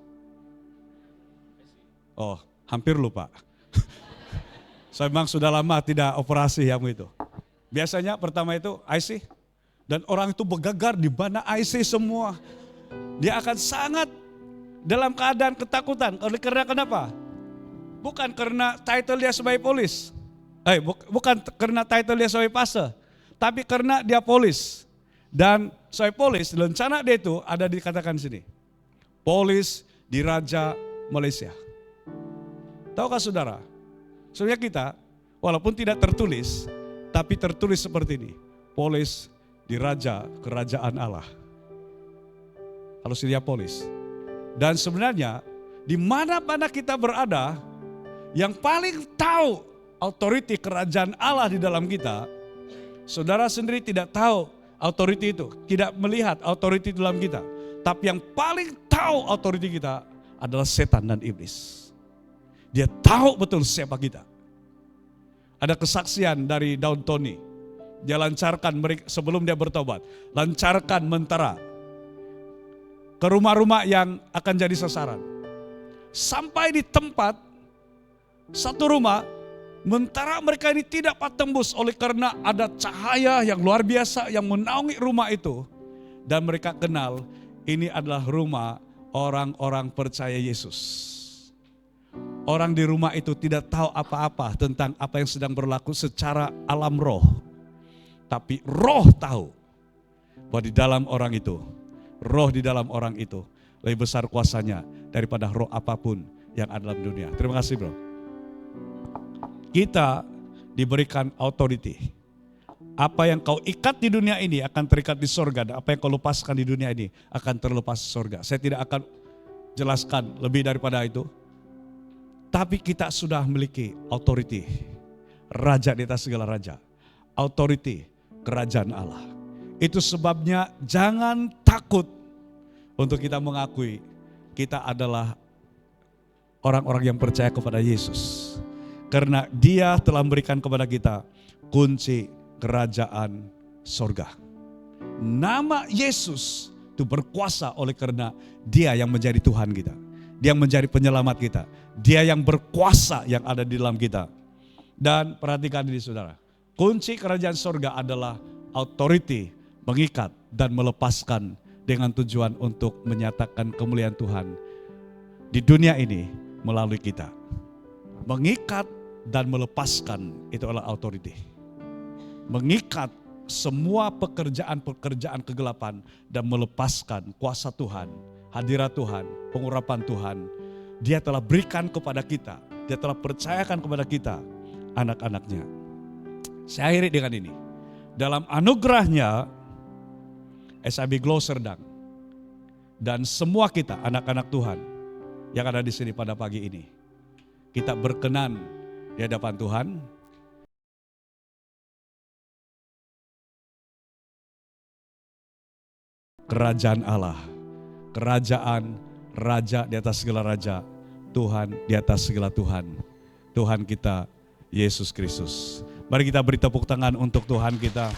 Oh, hampir lupa. Saya memang sudah lama tidak operasi yang itu. Biasanya pertama itu IC, dan orang itu bergegar di mana IC semua. Dia akan sangat dalam keadaan ketakutan. Karena kenapa? Bukan karena title dia sebagai polis. Bukan karena title dia sebagai pastor. Tapi karena dia polis. Dan sebagai polis, lencana dia itu ada dikatakan sini. Polis di Raja Malaysia. Tahukah saudara? Sebenarnya kita, walaupun tidak tertulis, tapi tertulis seperti ini. Polis di Raja Kerajaan Allah. Kalau dia polis. Dan sebenarnya di mana-mana kita berada, yang paling tahu authority kerajaan Allah di dalam kita, saudara sendiri tidak tahu authority itu, tidak melihat authority di dalam kita. Tapi yang paling tahu authority kita adalah setan dan iblis. Dia tahu betul siapa kita. Ada kesaksian dari Daun Tony. Dia lancarkan sebelum dia bertobat, lancarkan mentera ke rumah-rumah yang akan jadi sasaran. Sampai di tempat satu rumah, mentera mereka ini tidak dapat tembus oleh karena ada cahaya yang luar biasa yang menaungi rumah itu. Dan mereka kenal ini adalah rumah orang-orang percaya Yesus. Orang di rumah itu tidak tahu apa-apa tentang apa yang sedang berlaku secara alam roh. Tapi roh tahu bahwa di dalam orang itu, roh di dalam orang itu lebih besar kuasanya daripada roh apapun yang ada dalam dunia. Terima kasih bro. Kita diberikan authority. Apa yang kau ikat di dunia ini akan terikat di sorga. Dan apa yang kau lepaskan di dunia ini akan terlepas di sorga. Saya tidak akan jelaskan lebih daripada itu. Tapi kita sudah memiliki authority. Raja di atas segala raja. Authority kerajaan Allah. Itu sebabnya jangan takut untuk kita mengakui kita adalah orang-orang yang percaya kepada Yesus. Karena dia telah memberikan kepada kita kunci kerajaan sorga. Nama Yesus itu berkuasa oleh karena dia yang menjadi Tuhan kita. Dia yang menjadi penyelamat kita. Dia yang berkuasa yang ada di dalam kita. Dan perhatikan ini saudara. Kunci kerajaan sorga adalah authority, mengikat dan melepaskan dengan tujuan untuk menyatakan kemuliaan Tuhan di dunia ini melalui kita. Mengikat dan melepaskan itu adalah authority. Mengikat semua pekerjaan-pekerjaan kegelapan dan melepaskan kuasa Tuhan, hadirat Tuhan, pengurapan Tuhan. Dia telah berikan kepada kita, dia telah percayakan kepada kita, anak-anaknya. Saya akhiri dengan ini. Dalam anugerahnya, SIB Glow Serdang dan semua kita anak-anak Tuhan yang ada di sini pada pagi ini, kita berkenan di hadapan Tuhan. Kerajaan Allah, kerajaan Raja di atas segala raja, Tuhan di atas segala Tuhan, Tuhan kita Yesus Kristus. Mari kita beri tepuk tangan untuk Tuhan kita.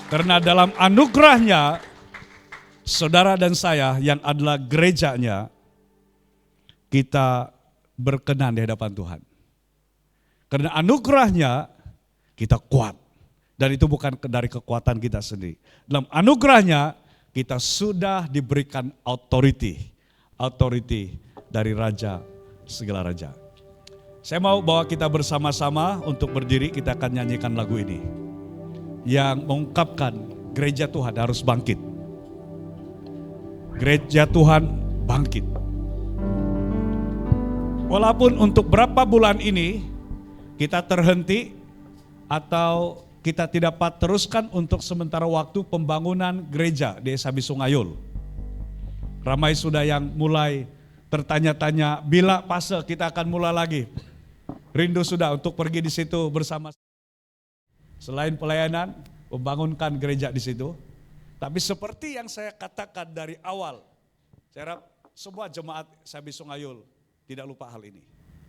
Karena dalam anugerahnya, saudara dan saya yang adalah gerejanya, kita berkenan di hadapan Tuhan. Karena anugerahnya kita kuat. Dan itu bukan dari kekuatan kita sendiri. Dalam anugerahnya kita sudah diberikan authority dari Raja segala raja. Saya mau bawa kita bersama-sama untuk berdiri, kita akan nyanyikan lagu ini. Yang mengungkapkan gereja Tuhan harus bangkit. Gereja Tuhan bangkit. Walaupun untuk berapa bulan ini kita terhenti atau kita tidak dapat teruskan untuk sementara waktu pembangunan gereja di SAB Sungayul. Ramai sudah yang mulai tertanya-tanya, bila fase kita akan mulai lagi. Rindu sudah untuk pergi di situ bersama. Selain pelayanan, membangunkan gereja di situ. Tapi seperti yang saya katakan dari awal, saya harap semua jemaat SAB Sungayul tidak lupa hal ini.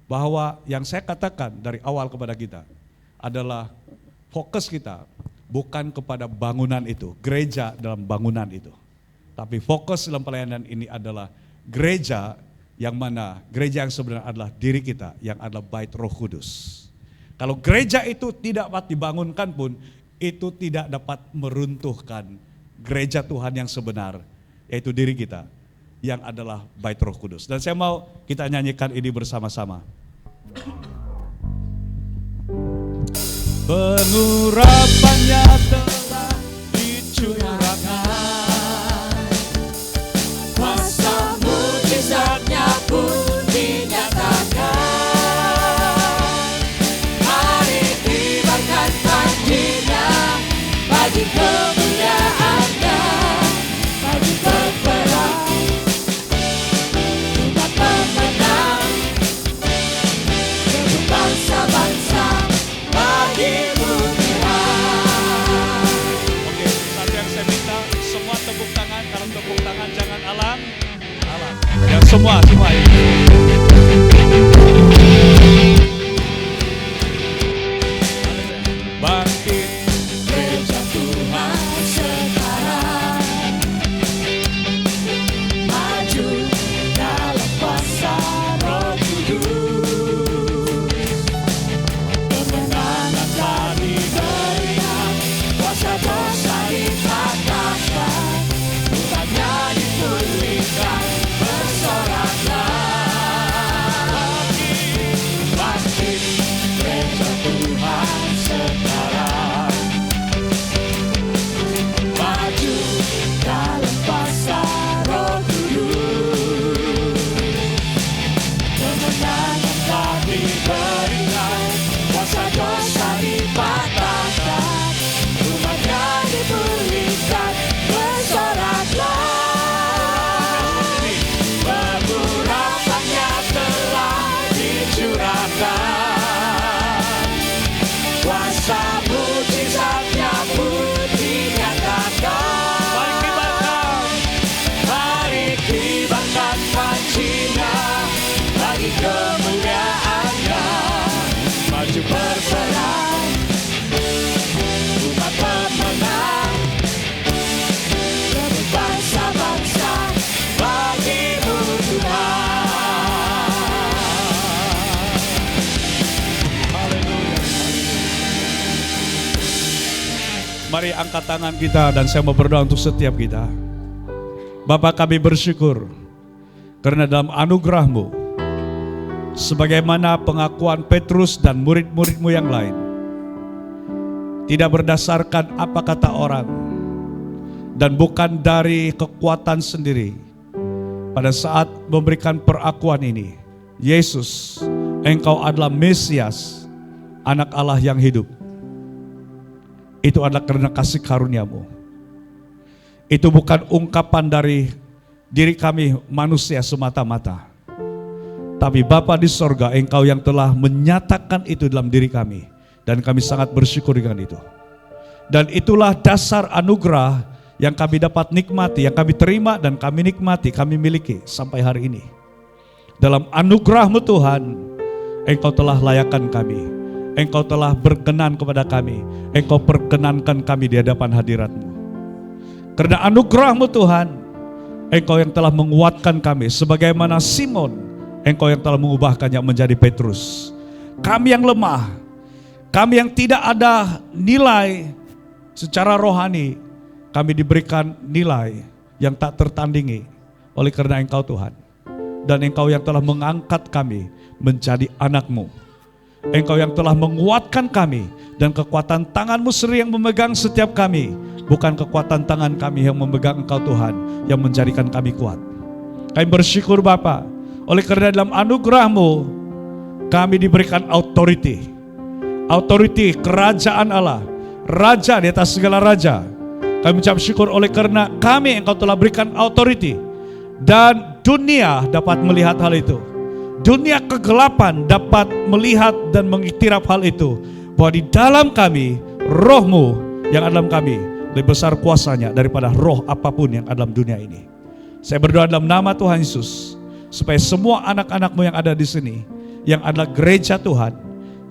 Bahwa yang saya katakan dari awal kepada kita adalah fokus kita bukan kepada bangunan itu, gereja dalam bangunan itu. Tapi fokus dalam pelayanan ini adalah gereja yang mana, gereja yang sebenarnya adalah diri kita, yang adalah bait Roh Kudus. Kalau gereja itu tidak dapat dibangunkan pun, itu tidak dapat meruntuhkan gereja Tuhan yang sebenar, yaitu diri kita, yang adalah bait Roh Kudus. Dan saya mau kita nyanyikan ini bersama-sama. Pengurapannya telah dicurahkan, kuasa mujizatnya pun dinyatakan. Mari kibarkan tajinya bagi kemuliaannya, bagi berperang umat pemenang, rebut bangsa-bangsa bagi kemuliaan. Oke, satu yang saya minta, semua tepuk tangan. Kalau tepuk tangan jangan alam. Ya semua ini. Bangkit Gereja Tuhan sekarang, maju dalam kuasa Roh Kudus. Kemenangan telah diberikan, kuasa dosa dipatahkan, umatnya dipulihkan, bersoraklah. Bangkit Gereja Tuhan sekarang, maju dalam kuasa Roh Kudus. Kemenangan telah diberikan, kuasa dosa dipatahkan, umatnya dipulihkan, bersoraklah. Pengurapannya telah dicurahkan, kuasa mujizatnya pun dinyatakan. Mari kibarkan pancinya bagi kemuliaannya, maju berperang umat pemenang, rebut bangsa-bangsa bagimu Tuhan. Mari angkat tangan kita dan saya mau berdoa untuk setiap kita. Bapa, kami bersyukur karena dalam anugerah-Mu, sebagaimana pengakuan Petrus dan murid-murid-Mu yang lain, tidak berdasarkan apa kata orang dan bukan dari kekuatan sendiri. Pada saat memberikan perakuan ini, Yesus, Engkau adalah Mesias, Anak Allah yang hidup. Itu adalah karena kasih karunia-Mu. Itu bukan ungkapan dari diri kami manusia semata-mata. Tapi Bapa di sorga, Engkau yang telah menyatakan itu dalam diri kami. Dan kami sangat bersyukur dengan itu. Dan itulah dasar anugerah yang kami dapat nikmati, yang kami terima dan kami nikmati, kami miliki sampai hari ini. Dalam anugerah-Mu Tuhan, Engkau telah layakkan kami. Engkau telah berkenan kepada kami. Engkau perkenankan kami di hadapan hadirat-Mu. Karena anugerah-Mu Tuhan, Engkau yang telah menguatkan kami. Sebagaimana Simon, Engkau yang telah mengubahkannya menjadi Petrus. Kami yang lemah, kami yang tidak ada nilai secara rohani, kami diberikan nilai yang tak tertandingi oleh karena Engkau Tuhan. Dan Engkau yang telah mengangkat kami menjadi anak-Mu. Engkau yang telah menguatkan kami, dan kekuatan tangan-Mu sendiri yang memegang setiap kami, bukan kekuatan tangan kami yang memegang Engkau Tuhan, yang menjadikan kami kuat. Kami bersyukur Bapa, oleh karena dalam anugerah-Mu, kami diberikan authority kerajaan Allah, Raja di atas segala raja. Kami ucap syukur oleh karena kami Engkau telah berikan authority, dan dunia dapat melihat hal itu. Dunia kegelapan dapat melihat dan mengiktiraf hal itu, bahwa di dalam kami, roh-Mu yang ada dalam kami lebih besar kuasanya daripada roh apapun yang ada dalam dunia ini. Saya berdoa dalam nama Tuhan Yesus, supaya semua anak-anak-Mu yang ada di sini, yang adalah gereja Tuhan,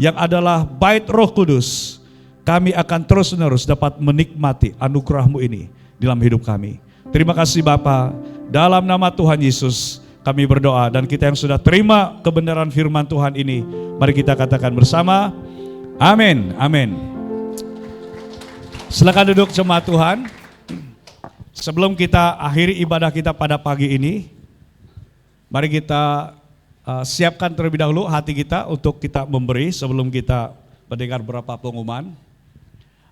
yang adalah bait Roh Kudus, kami akan terus-menerus dapat menikmati anugerah-Mu ini dalam hidup kami. Terima kasih Bapa, dalam nama Tuhan Yesus kami berdoa, dan kita yang sudah terima kebenaran firman Tuhan ini, mari kita katakan bersama, amin, amin. Silakan duduk jemaat Tuhan. Sebelum kita akhiri ibadah kita pada pagi ini, mari kita siapkan terlebih dahulu hati kita untuk kita memberi sebelum kita mendengar beberapa pengumuman.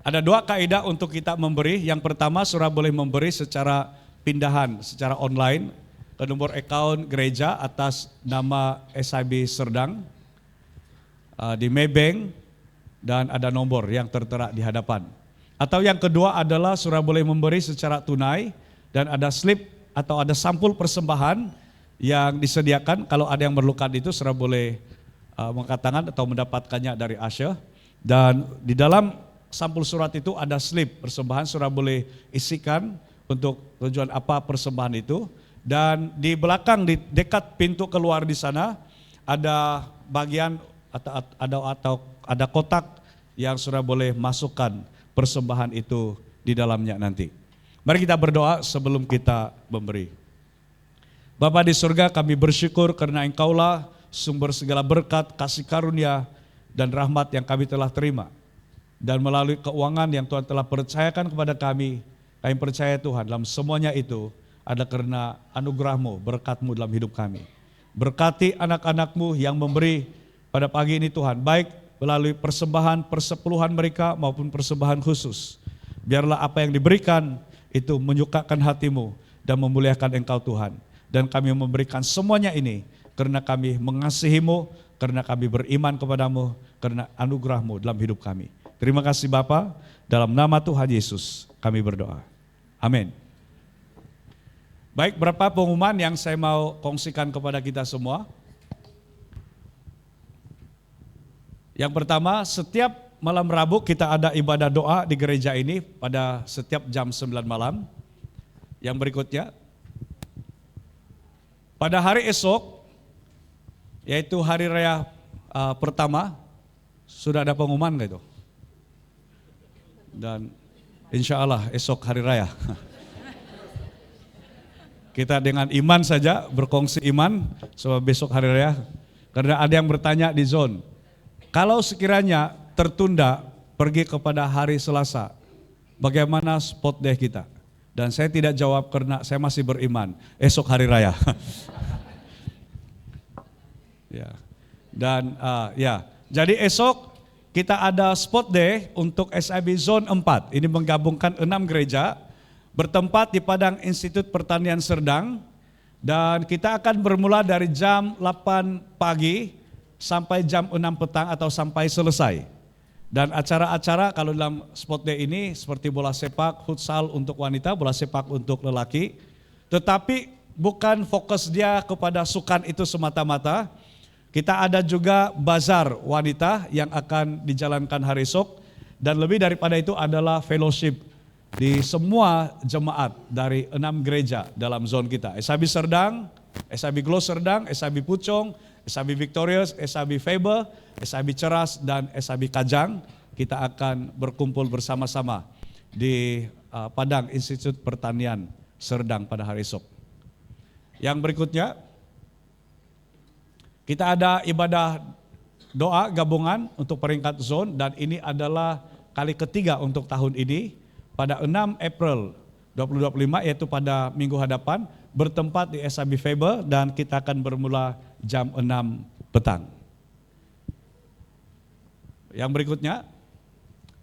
Ada 2 kaidah untuk kita memberi. Yang pertama, saudara boleh memberi secara pindahan, secara online ke nomor account gereja atas nama SIB Serdang di Maybank, dan ada nomor yang tertera di hadapan. Atau yang kedua adalah saudara boleh memberi secara tunai, dan ada slip atau ada sampul persembahan yang disediakan. Kalau ada yang memerlukan itu, saudara boleh mengangkat tangan atau mendapatkannya dari Asya. Dan di dalam sampul surat itu ada slip persembahan, saudara boleh isikan untuk tujuan apa persembahan itu. Dan di belakang, di dekat pintu keluar di sana, ada bagian atau ada kotak yang saudara boleh masukkan persembahan itu di dalamnya nanti. Mari kita berdoa sebelum kita memberi. Bapa di surga, kami bersyukur karena Engkaulah sumber segala berkat, kasih karunia, dan rahmat yang kami telah terima. Dan melalui keuangan yang Tuhan telah percayakan kepada kami percaya Tuhan dalam semuanya itu ada karena anugerah-Mu, berkat-Mu dalam hidup kami. Berkati anak-anak-Mu yang memberi pada pagi ini Tuhan, baik melalui persembahan, persepuluhan mereka maupun persembahan khusus. Biarlah apa yang diberikan itu menyukakan hati-Mu dan memuliakan Engkau Tuhan. Dan kami memberikan semuanya ini karena kami mengasihi-Mu, karena kami beriman kepada-Mu, karena anugerah-Mu dalam hidup kami. Terima kasih Bapa, dalam nama Tuhan Yesus kami berdoa. Amin. Baik, berapa pengumuman yang saya mau kongsikan kepada kita semua. Yang pertama, setiap malam Rabu kita ada ibadah doa di gereja ini pada setiap jam 9 malam. Yang berikutnya, pada hari esok, yaitu hari raya pertama, sudah ada pengumuman gitu. Dan insya Allah esok hari raya. Kita dengan iman saja, berkongsi iman, sebab besok hari raya. Karena ada yang bertanya di zone, kalau sekiranya tertunda pergi kepada hari Selasa, bagaimana spot day kita? Dan saya tidak jawab karena saya masih beriman, esok hari raya. Ya. Dan jadi esok kita ada spot day untuk SIB Zone 4. Ini menggabungkan 6 gereja, bertempat di Padang Institut Pertanian Serdang, dan kita akan bermula dari jam 8 pagi sampai jam 6 petang atau sampai selesai. Dan acara-acara kalau dalam spot day ini seperti bola sepak, futsal untuk wanita, bola sepak untuk lelaki. Tetapi bukan fokus dia kepada sukan itu semata-mata. Kita ada juga bazar wanita yang akan dijalankan hari esok. Dan lebih daripada itu adalah fellowship di semua jemaat dari 6 gereja dalam zone kita. SIB Serdang, SIB Glo Serdang, SIB Pucong, SIB Victorious, SIB Faber, SIB Ceras, dan SIB Kajang. Kita akan berkumpul bersama-sama di Padang Institut Pertanian Serdang pada hari esok. Yang berikutnya, kita ada ibadah doa gabungan untuk peringkat zone, dan ini adalah kali ketiga untuk tahun ini pada 6 April 2025, yaitu pada minggu hadapan, bertempat di SIB Faber, dan kita akan bermula jam 6 petang. Yang berikutnya,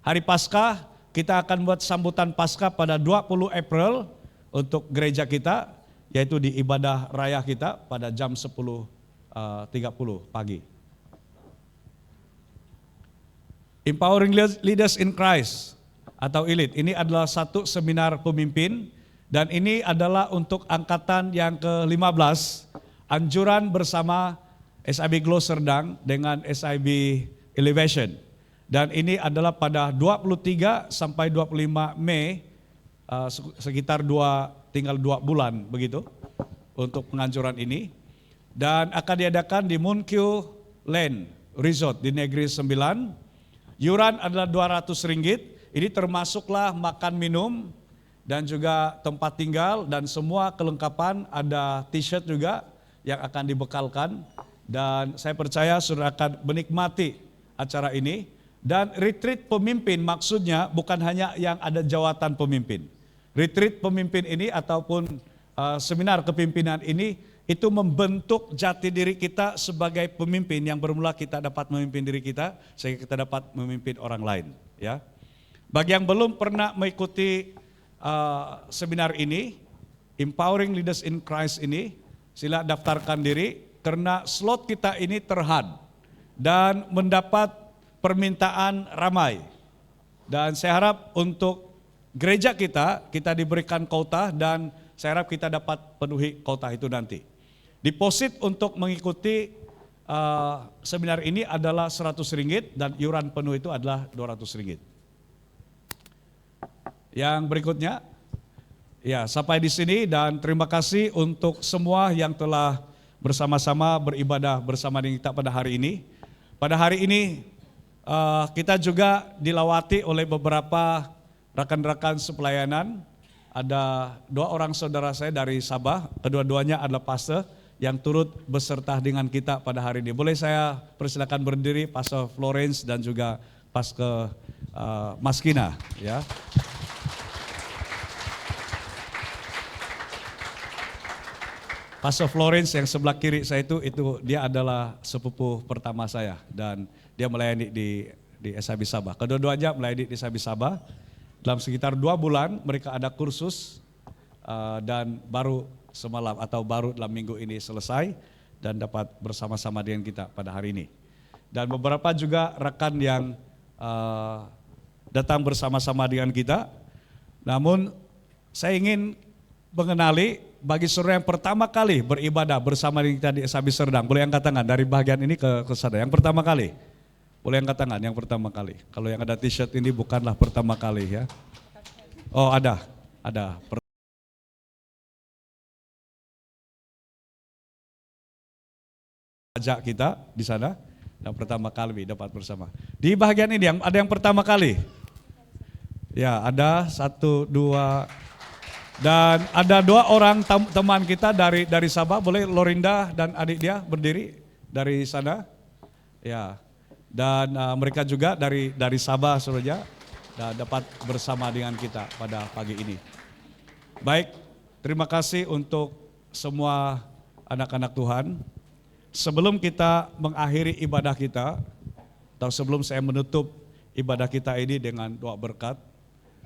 hari Paskah, kita akan buat sambutan Paskah pada 20 April untuk gereja kita, yaitu di ibadah raya kita pada jam 10.30 pagi. Empowering Leaders in Christ atau ELIT, ini adalah satu seminar pemimpin, dan ini adalah untuk angkatan yang ke-15, anjuran bersama SIB Glow Serdang dengan SIB Elevation. Dan ini adalah pada 23 sampai 25 Mei, sekitar tinggal 2 bulan begitu untuk penganjuran ini. Dan akan diadakan di Munkyu Land Resort di Negeri 9. Yuran adalah Rp200, ini termasuklah makan minum dan juga tempat tinggal dan semua kelengkapan, ada t-shirt juga yang akan dibekalkan. Dan saya percaya saudara akan menikmati acara ini. Dan retreat pemimpin maksudnya bukan hanya yang ada jawatan pemimpin. Retreat pemimpin ini ataupun seminar kepimpinan ini itu membentuk jati diri kita sebagai pemimpin, yang bermula kita dapat memimpin diri kita sehingga kita dapat memimpin orang lain. Ya, bagi yang belum pernah mengikuti seminar ini, Empowering Leaders in Christ ini, sila daftarkan diri karena slot kita ini terhad dan mendapat permintaan ramai. Dan saya harap untuk gereja kita diberikan kota, dan saya harap kita dapat penuhi kota itu nanti. Deposit untuk mengikuti seminar ini adalah Rp100 dan iuran penuh itu adalah Rp200. Yang berikutnya, ya sampai di sini, dan terima kasih untuk semua yang telah bersama-sama beribadah bersama dengan kita pada hari ini. Pada hari ini kita juga dilawati oleh beberapa rekan-rekan sepelayanan. Ada 2 orang saudara saya dari Sabah, kedua-duanya adalah pastor yang turut beserta dengan kita pada hari ini. Boleh saya persilakan berdiri, Pastor Florence dan juga Pastor Maskina, ya. Pastor Florence yang sebelah kiri saya itu dia adalah sepupu pertama saya, dan dia melayani di SIB Sabah. Kedua-duanya melayani di SIB Sabah. Dalam sekitar 2 bulan mereka ada kursus, dan baru semalam atau baru dalam minggu ini selesai dan dapat bersama-sama dengan kita pada hari ini. Dan beberapa juga rekan yang datang bersama-sama dengan kita. Namun saya ingin mengenali bagi saudara yang pertama kali beribadah bersama dengan kita di SIB Serdang. Boleh angkat tangan dari bagian ini ke sana. Yang pertama kali. Boleh angkat tangan yang pertama kali. Kalau yang ada t-shirt ini bukanlah pertama kali, ya. Oh, ada. Ajak kita di sana, dan pertama kali dapat bersama. Di bagian ini ada yang pertama kali. Ya, ada 1, 2, dan ada 2 orang teman kita dari Sabah. Boleh Lorinda dan adik dia berdiri dari sana. Ya. Dan mereka juga dari Sabah, saudara, dapat bersama dengan kita pada pagi ini. Baik, terima kasih untuk semua anak-anak Tuhan. Sebelum kita mengakhiri ibadah kita, atau sebelum saya menutup ibadah kita ini dengan doa berkat,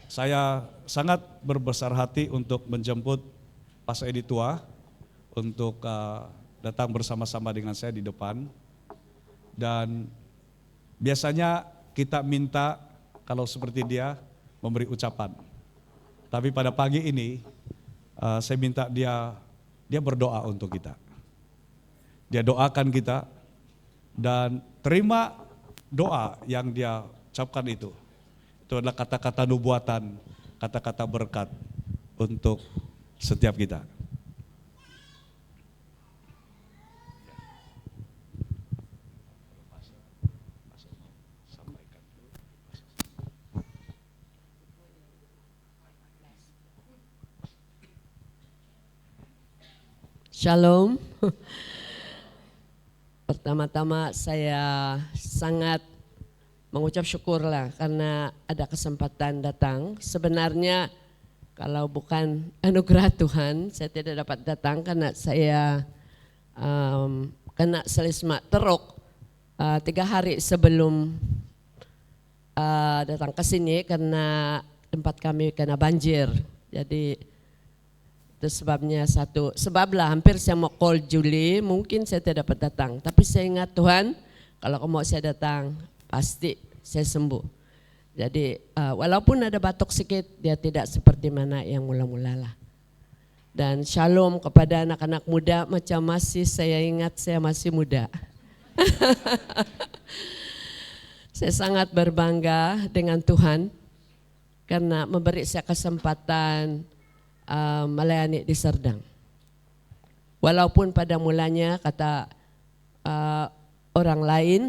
saya sangat berbesar hati untuk menjemput Pastor Edi Tua untuk datang bersama-sama dengan saya di depan. Dan biasanya kita minta kalau seperti dia memberi ucapan. Tapi pada pagi ini saya minta dia berdoa untuk kita. Dia doakan kita dan terima doa yang dia ucapkan itu. Itu adalah kata-kata nubuatan, kata-kata berkat untuk setiap kita. Shalom. Pertama-tama saya sangat mengucap syukurlah karena ada kesempatan datang. Sebenarnya kalau bukan anugerah Tuhan, saya tidak dapat datang karena saya kena selisma teruk 3 hari sebelum datang ke sini karena tempat kami kena banjir. Jadi itu sebabnya sebablah hampir saya mau call Juli, mungkin saya tidak dapat datang. Tapi saya ingat Tuhan, kalau mau saya datang pasti saya sembuh. Jadi walaupun ada batuk sedikit, dia tidak seperti mana yang mula-mula lah. Dan shalom kepada anak-anak muda, macam masih saya ingat saya masih muda. Saya sangat berbangga dengan Tuhan karena memberi saya kesempatan melayani di Serdang. Walaupun pada mulanya kata orang lain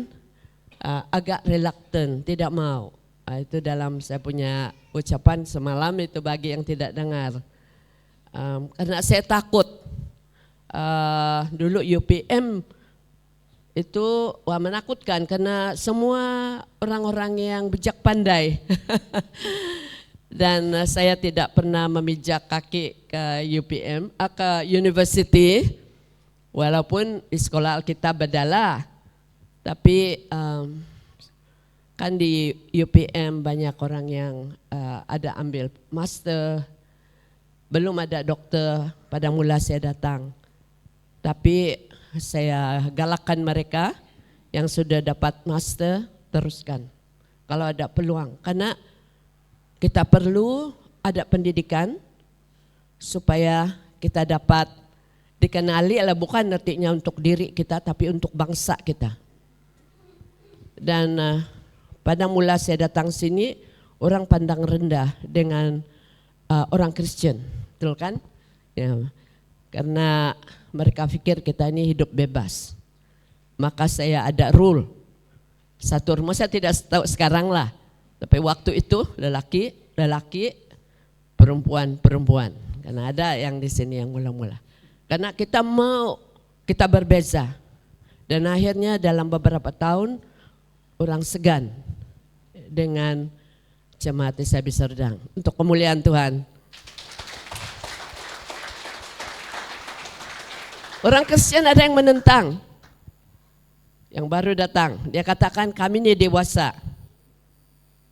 agak reluctant, tidak mau. Itu dalam saya punya ucapan semalam itu bagi yang tidak dengar. Karena saya takut. Dulu UPM itu menakutkan karena semua orang-orang yang bijak pandai. Dan saya tidak pernah memijak kaki ke UPM, ke university, walaupun di sekolah Alkitab bedalah. Tapi kan di UPM banyak orang yang ada ambil master, belum ada dokter pada mula saya datang. Tapi saya galakkan mereka yang sudah dapat master, teruskan kalau ada peluang. Karena kita perlu ada pendidikan supaya kita dapat dikenali, bukan artinya untuk diri kita tapi untuk bangsa kita. Dan pada mula saya datang sini orang pandang rendah dengan orang Kristen, betul kan? Ya, karena mereka pikir kita ini hidup bebas. Maka saya ada rule. Satu rumah saya tidak tahu sekarang lah. Tapi waktu itu lelaki, perempuan. Karena ada yang di sini yang mula-mula. Karena kita berbeza. Dan akhirnya dalam beberapa tahun orang segan dengan jemaat SIB Serdang untuk kemuliaan Tuhan. Orang Kristen ada yang menentang. Yang baru datang, dia katakan kami ini dewasa.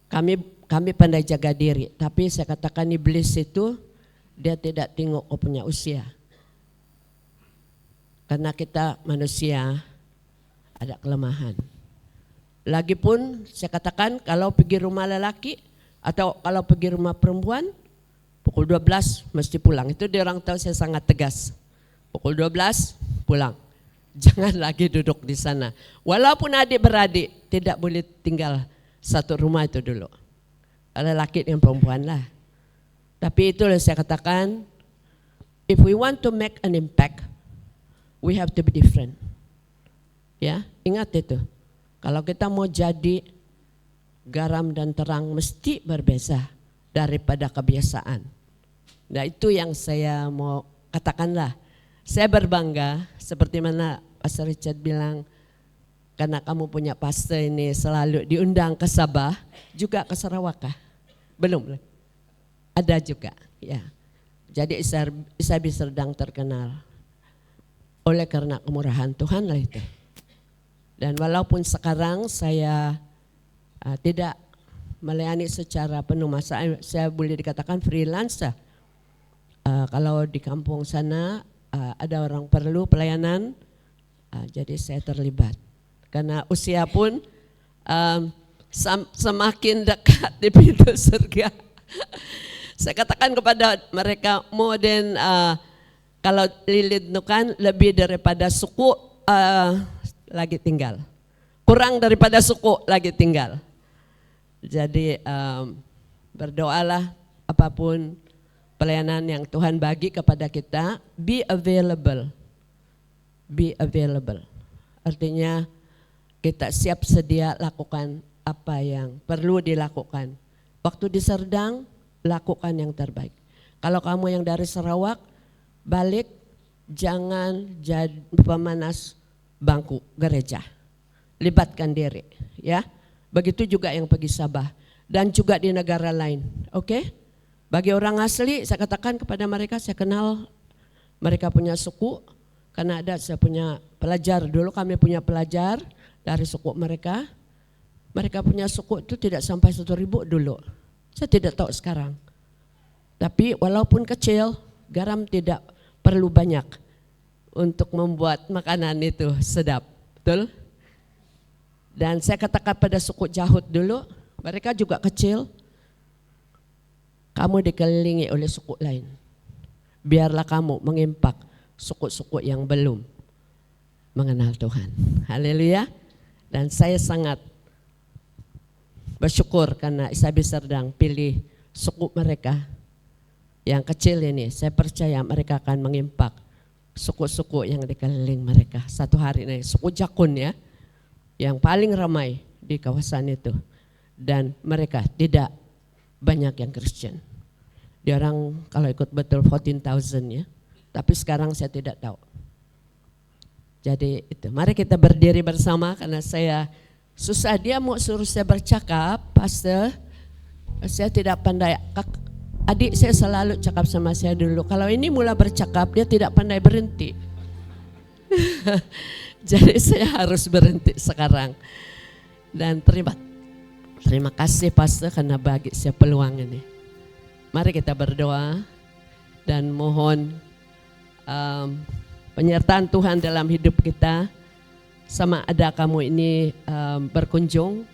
Kami pandai jaga diri, tapi saya katakan iblis itu dia tidak tengok kau punya usia. Karena kita manusia ada kelemahan. Lagipun saya katakan kalau pergi rumah lelaki atau kalau pergi rumah perempuan pukul 12 mesti pulang. Itu dia orang tahu saya sangat tegas. Pukul 12 pulang. Jangan lagi duduk di sana. Walaupun adik-beradik tidak boleh tinggal satu rumah itu dulu. Lelaki dan perempuan lah. Tapi itulah saya katakan, if we want to make an impact, we have to be different. Ya, ingat itu. Kalau kita mau jadi garam dan terang mesti berbeza daripada kebiasaan. Nah itu yang saya mau katakanlah. Saya berbangga seperti mana Pastor Richard bilang, karena kamu punya pastor ini selalu diundang ke Sabah, juga ke Sarawak kah? Belum. Ada juga, ya. Jadi SIB Serdang terkenal oleh karena kemurahan Tuhan lah itu. Dan walaupun sekarang saya tidak melayani secara penuh, masa saya boleh dikatakan freelancer. Kalau di kampung sana ada orang perlu pelayanan, jadi saya terlibat. Karena usia pun semakin dekat di pintu surga. Saya katakan kepada mereka, more than kalau Lilith Nukan lebih daripada suku lagi tinggal. Kurang daripada suku lagi tinggal. Jadi berdoalah apapun pelayanan yang Tuhan bagi kepada kita, be available. Be available. Artinya kita siap sedia lakukan apa yang perlu dilakukan. Waktu di Serdang, lakukan yang terbaik. Kalau kamu yang dari Sarawak, balik jangan jadi pemanas bangku gereja. Libatkan diri, ya. Begitu juga yang pergi Sabah dan juga di negara lain. Oke? Bagi orang asli, saya katakan kepada mereka, saya kenal mereka punya suku, karena ada saya punya pelajar, dulu kami punya pelajar dari suku mereka. Mereka punya suku itu tidak sampai 1.000 dulu. Saya tidak tahu sekarang. Tapi walaupun kecil, garam tidak perlu banyak untuk membuat makanan itu sedap. Betul? Dan saya katakan pada suku Jahut dulu, mereka juga kecil. Kamu dikelilingi oleh suku lain. Biarlah kamu mengimpak suku-suku yang belum mengenal Tuhan. Haleluya. Dan saya sangat bersyukur karena Isabi Serdang pilih suku mereka yang kecil ini. Saya percaya mereka akan mengimpak suku-suku yang dikeliling mereka. Satu hari ini suku Jakun ya, yang paling ramai di kawasan itu. Dan mereka tidak banyak yang Kristen. Dia orang kalau ikut betul 14,000 ya. Tapi sekarang saya tidak tahu. Jadi itu, mari kita berdiri bersama karena saya susah, dia mau suruh saya bercakap, pastor. Saya tidak pandai. Adik saya selalu cakap sama saya dulu, kalau ini mula bercakap dia tidak pandai berhenti. Jadi saya harus berhenti sekarang. Dan terima kasih pastor karena bagi saya peluang ini. Mari kita berdoa dan mohon penyertaan Tuhan dalam hidup kita. Sama ada kamu ini berkunjung,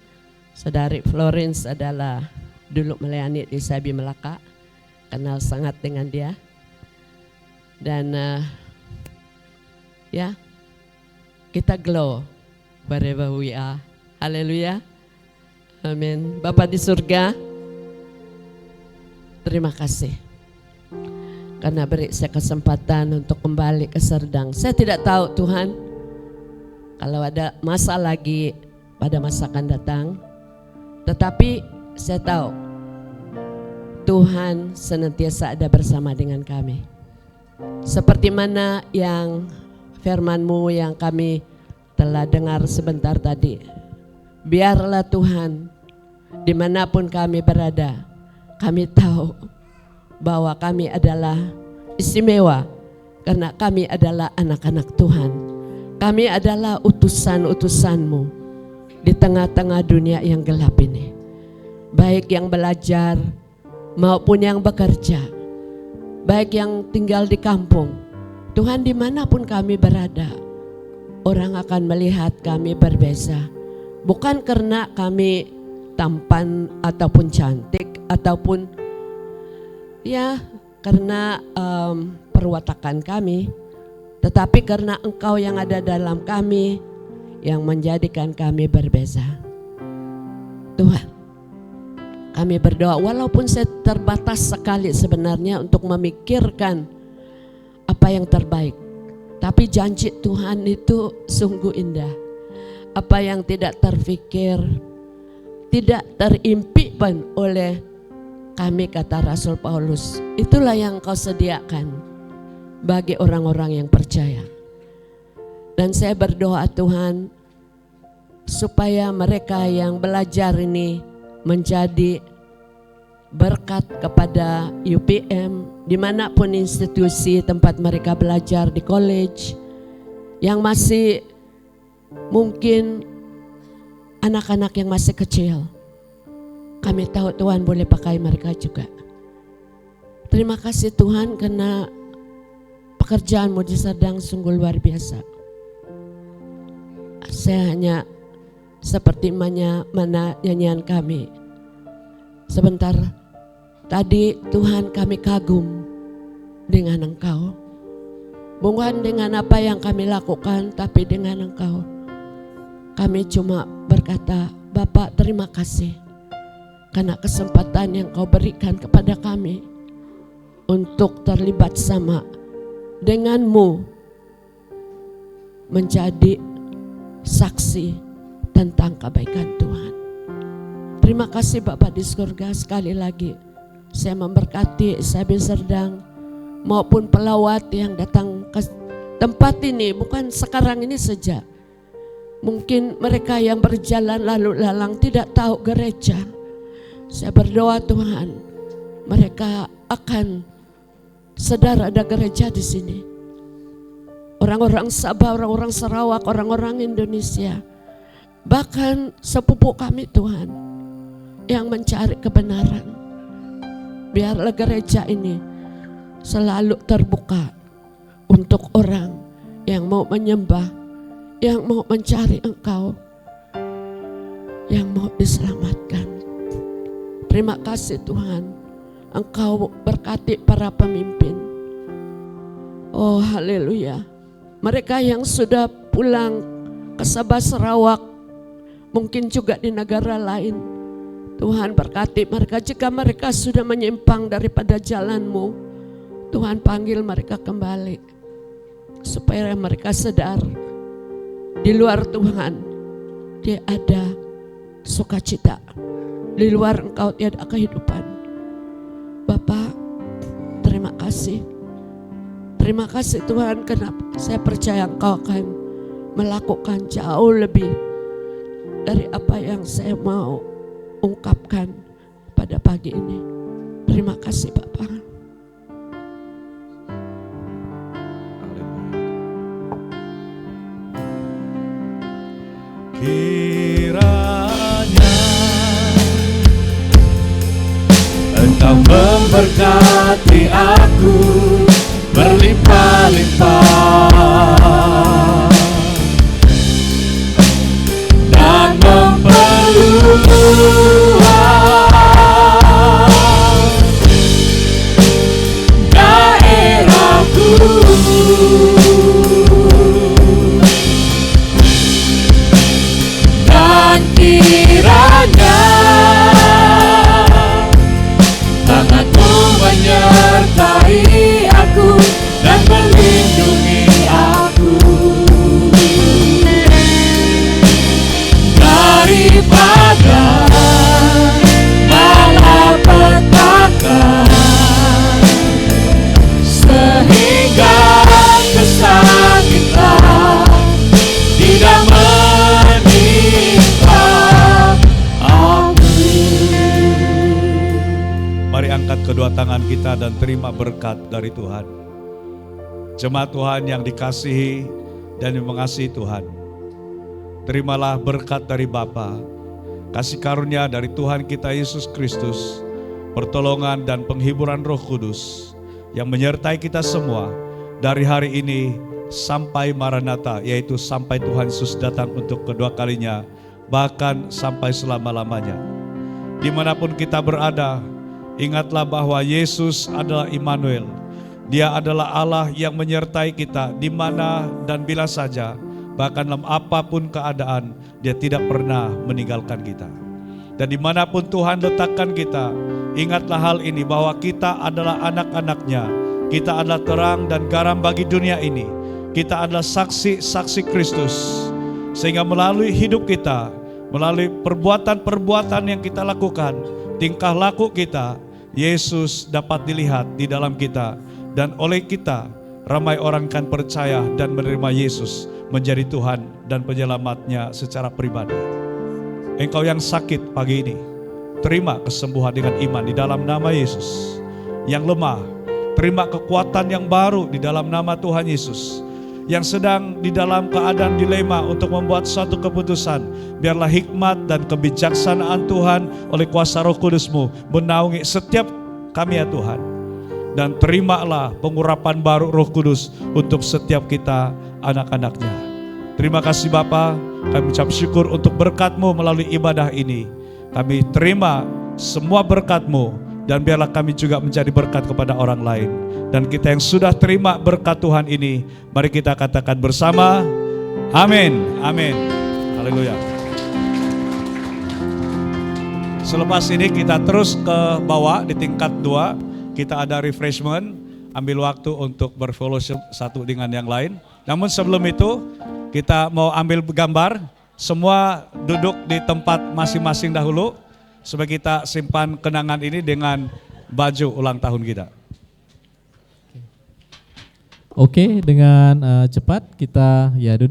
Saudari Florence adalah dulu melayani di Sabi Melaka, kenal sangat dengan dia. Dan ya, kita glow wherever we are. Haleluya. Amin. Bapa di surga, terima kasih karena beri saya kesempatan untuk kembali ke Serdang. Saya tidak tahu Tuhan, kalau ada masa lagi pada masa akan datang, tetapi saya tahu Tuhan senantiasa ada bersama dengan kami. Seperti mana yang firman-Mu yang kami telah dengar sebentar tadi. Biarlah Tuhan, dimanapun kami berada, kami tahu bahwa kami adalah istimewa karena kami adalah anak-anak Tuhan. Kami adalah utusan-utusan-Mu di tengah-tengah dunia yang gelap ini. Baik yang belajar maupun yang bekerja, baik yang tinggal di kampung. Tuhan, dimanapun kami berada, orang akan melihat kami berbeza. Bukan karena kami tampan ataupun cantik ataupun ya karena perwatakan kami, tetapi karena Engkau yang ada dalam kami yang menjadikan kami berbeza. Tuhan, kami berdoa walaupun saya terbatas sekali sebenarnya untuk memikirkan apa yang terbaik, tapi janji Tuhan itu sungguh indah. Apa yang tidak terfikir, tidak terimpikan oleh kami, kata Rasul Paulus, itulah yang Kau sediakan bagi orang-orang yang percaya. Dan saya berdoa Tuhan, supaya mereka yang belajar ini menjadi berkat kepada UPM, dimanapun institusi tempat mereka belajar di college, yang masih mungkin anak-anak yang masih kecil, kami tahu Tuhan boleh pakai mereka juga. Terima kasih Tuhan karena pekerjaan-Mu di Serdang sungguh luar biasa. Saya hanya seperti mana nyanyian kami sebentar tadi, Tuhan kami kagum dengan Engkau. Bukan dengan apa yang kami lakukan, tapi dengan Engkau. Kami cuma berkata, Bapak terima kasih karena kesempatan yang Kau berikan kepada kami untuk terlibat sama dengan-Mu menjadi saksi tentang kebaikan Tuhan. Terima kasih Bapak di surga. Sekali lagi saya memberkati Isabi Serdang maupun pelawat yang datang ke tempat ini bukan sekarang ini saja. Mungkin mereka yang berjalan lalu lalang tidak tahu gereja. Saya berdoa Tuhan, mereka akan sadar ada gereja di sini. Orang-orang Sabah, orang-orang Sarawak, orang-orang Indonesia, bahkan sepupu kami Tuhan yang mencari kebenaran. Biarlah gereja ini selalu terbuka untuk orang yang mau menyembah, yang mau mencari Engkau, yang mau diselamatkan. Terima kasih Tuhan, Engkau berkati para pemimpin. Oh haleluya. Mereka yang sudah pulang ke Sabah Sarawak, mungkin juga di negara lain, Tuhan berkati mereka. Jika mereka sudah menyimpang daripada jalan-Mu, Tuhan panggil mereka kembali, supaya mereka sadar di luar Tuhan dia ada sukacita, di luar Engkau tiada kehidupan. Bapa, terima kasih. Terima kasih Tuhan, kenapa saya percaya Engkau akan melakukan jauh lebih dari apa yang saya mau ungkapkan pada pagi ini. Terima kasih Bapak. Kiranya Engkau memberkati aku berlimpah-limpah dan memperluas daerahku, dan kiranya tangan-Mu menyertai aku dan melindungi aku daripada malapetaka, sehingga kesakitan tidak menimpa aku. Mari angkat kedua tangan kita dan terima berkat dari Tuhan. Jemaat Tuhan yang dikasihi dan yang mengasihi Tuhan, terimalah berkat dari Bapa, kasih karunia dari Tuhan kita Yesus Kristus, pertolongan dan penghiburan Roh Kudus yang menyertai kita semua dari hari ini sampai Maranatha, yaitu sampai Tuhan Yesus datang untuk kedua kalinya, bahkan sampai selama-lamanya. Dimanapun kita berada, ingatlah bahwa Yesus adalah Immanuel. Dia adalah Allah yang menyertai kita di mana dan bila saja, bahkan dalam apapun keadaan, Dia tidak pernah meninggalkan kita. Dan dimanapun Tuhan letakkan kita, ingatlah hal ini bahwa kita adalah anak-anak-Nya. Kita adalah terang dan garam bagi dunia ini. Kita adalah saksi-saksi Kristus. Sehingga melalui hidup kita, melalui perbuatan-perbuatan yang kita lakukan, tingkah laku kita, Yesus dapat dilihat di dalam kita. Dan oleh kita, ramai orang akan percaya dan menerima Yesus menjadi Tuhan dan penyelamatnya secara pribadi. Engkau yang sakit pagi ini, terima kesembuhan dengan iman di dalam nama Yesus. Yang lemah, terima kekuatan yang baru di dalam nama Tuhan Yesus. Yang sedang di dalam keadaan dilema untuk membuat suatu keputusan, biarlah hikmat dan kebijaksanaan Tuhan oleh kuasa Roh Kudus-Mu menaungi setiap kami ya Tuhan. Dan terimalah pengurapan baru Roh Kudus untuk setiap kita anak-anak-Nya. Terima kasih Bapa, kami ucap syukur untuk berkat-Mu melalui ibadah ini. Kami terima semua berkat-Mu dan biarlah kami juga menjadi berkat kepada orang lain. Dan kita yang sudah terima berkat Tuhan ini, mari kita katakan bersama, amin, amin, haleluya. Selepas ini kita terus ke bawah di tingkat 2. Kita ada refreshment, ambil waktu untuk berfellowship satu dengan yang lain. Namun sebelum itu, kita mau ambil gambar. Semua duduk di tempat masing-masing dahulu, supaya kita simpan kenangan ini dengan baju ulang tahun kita. Oke, dengan cepat kita ya duduk.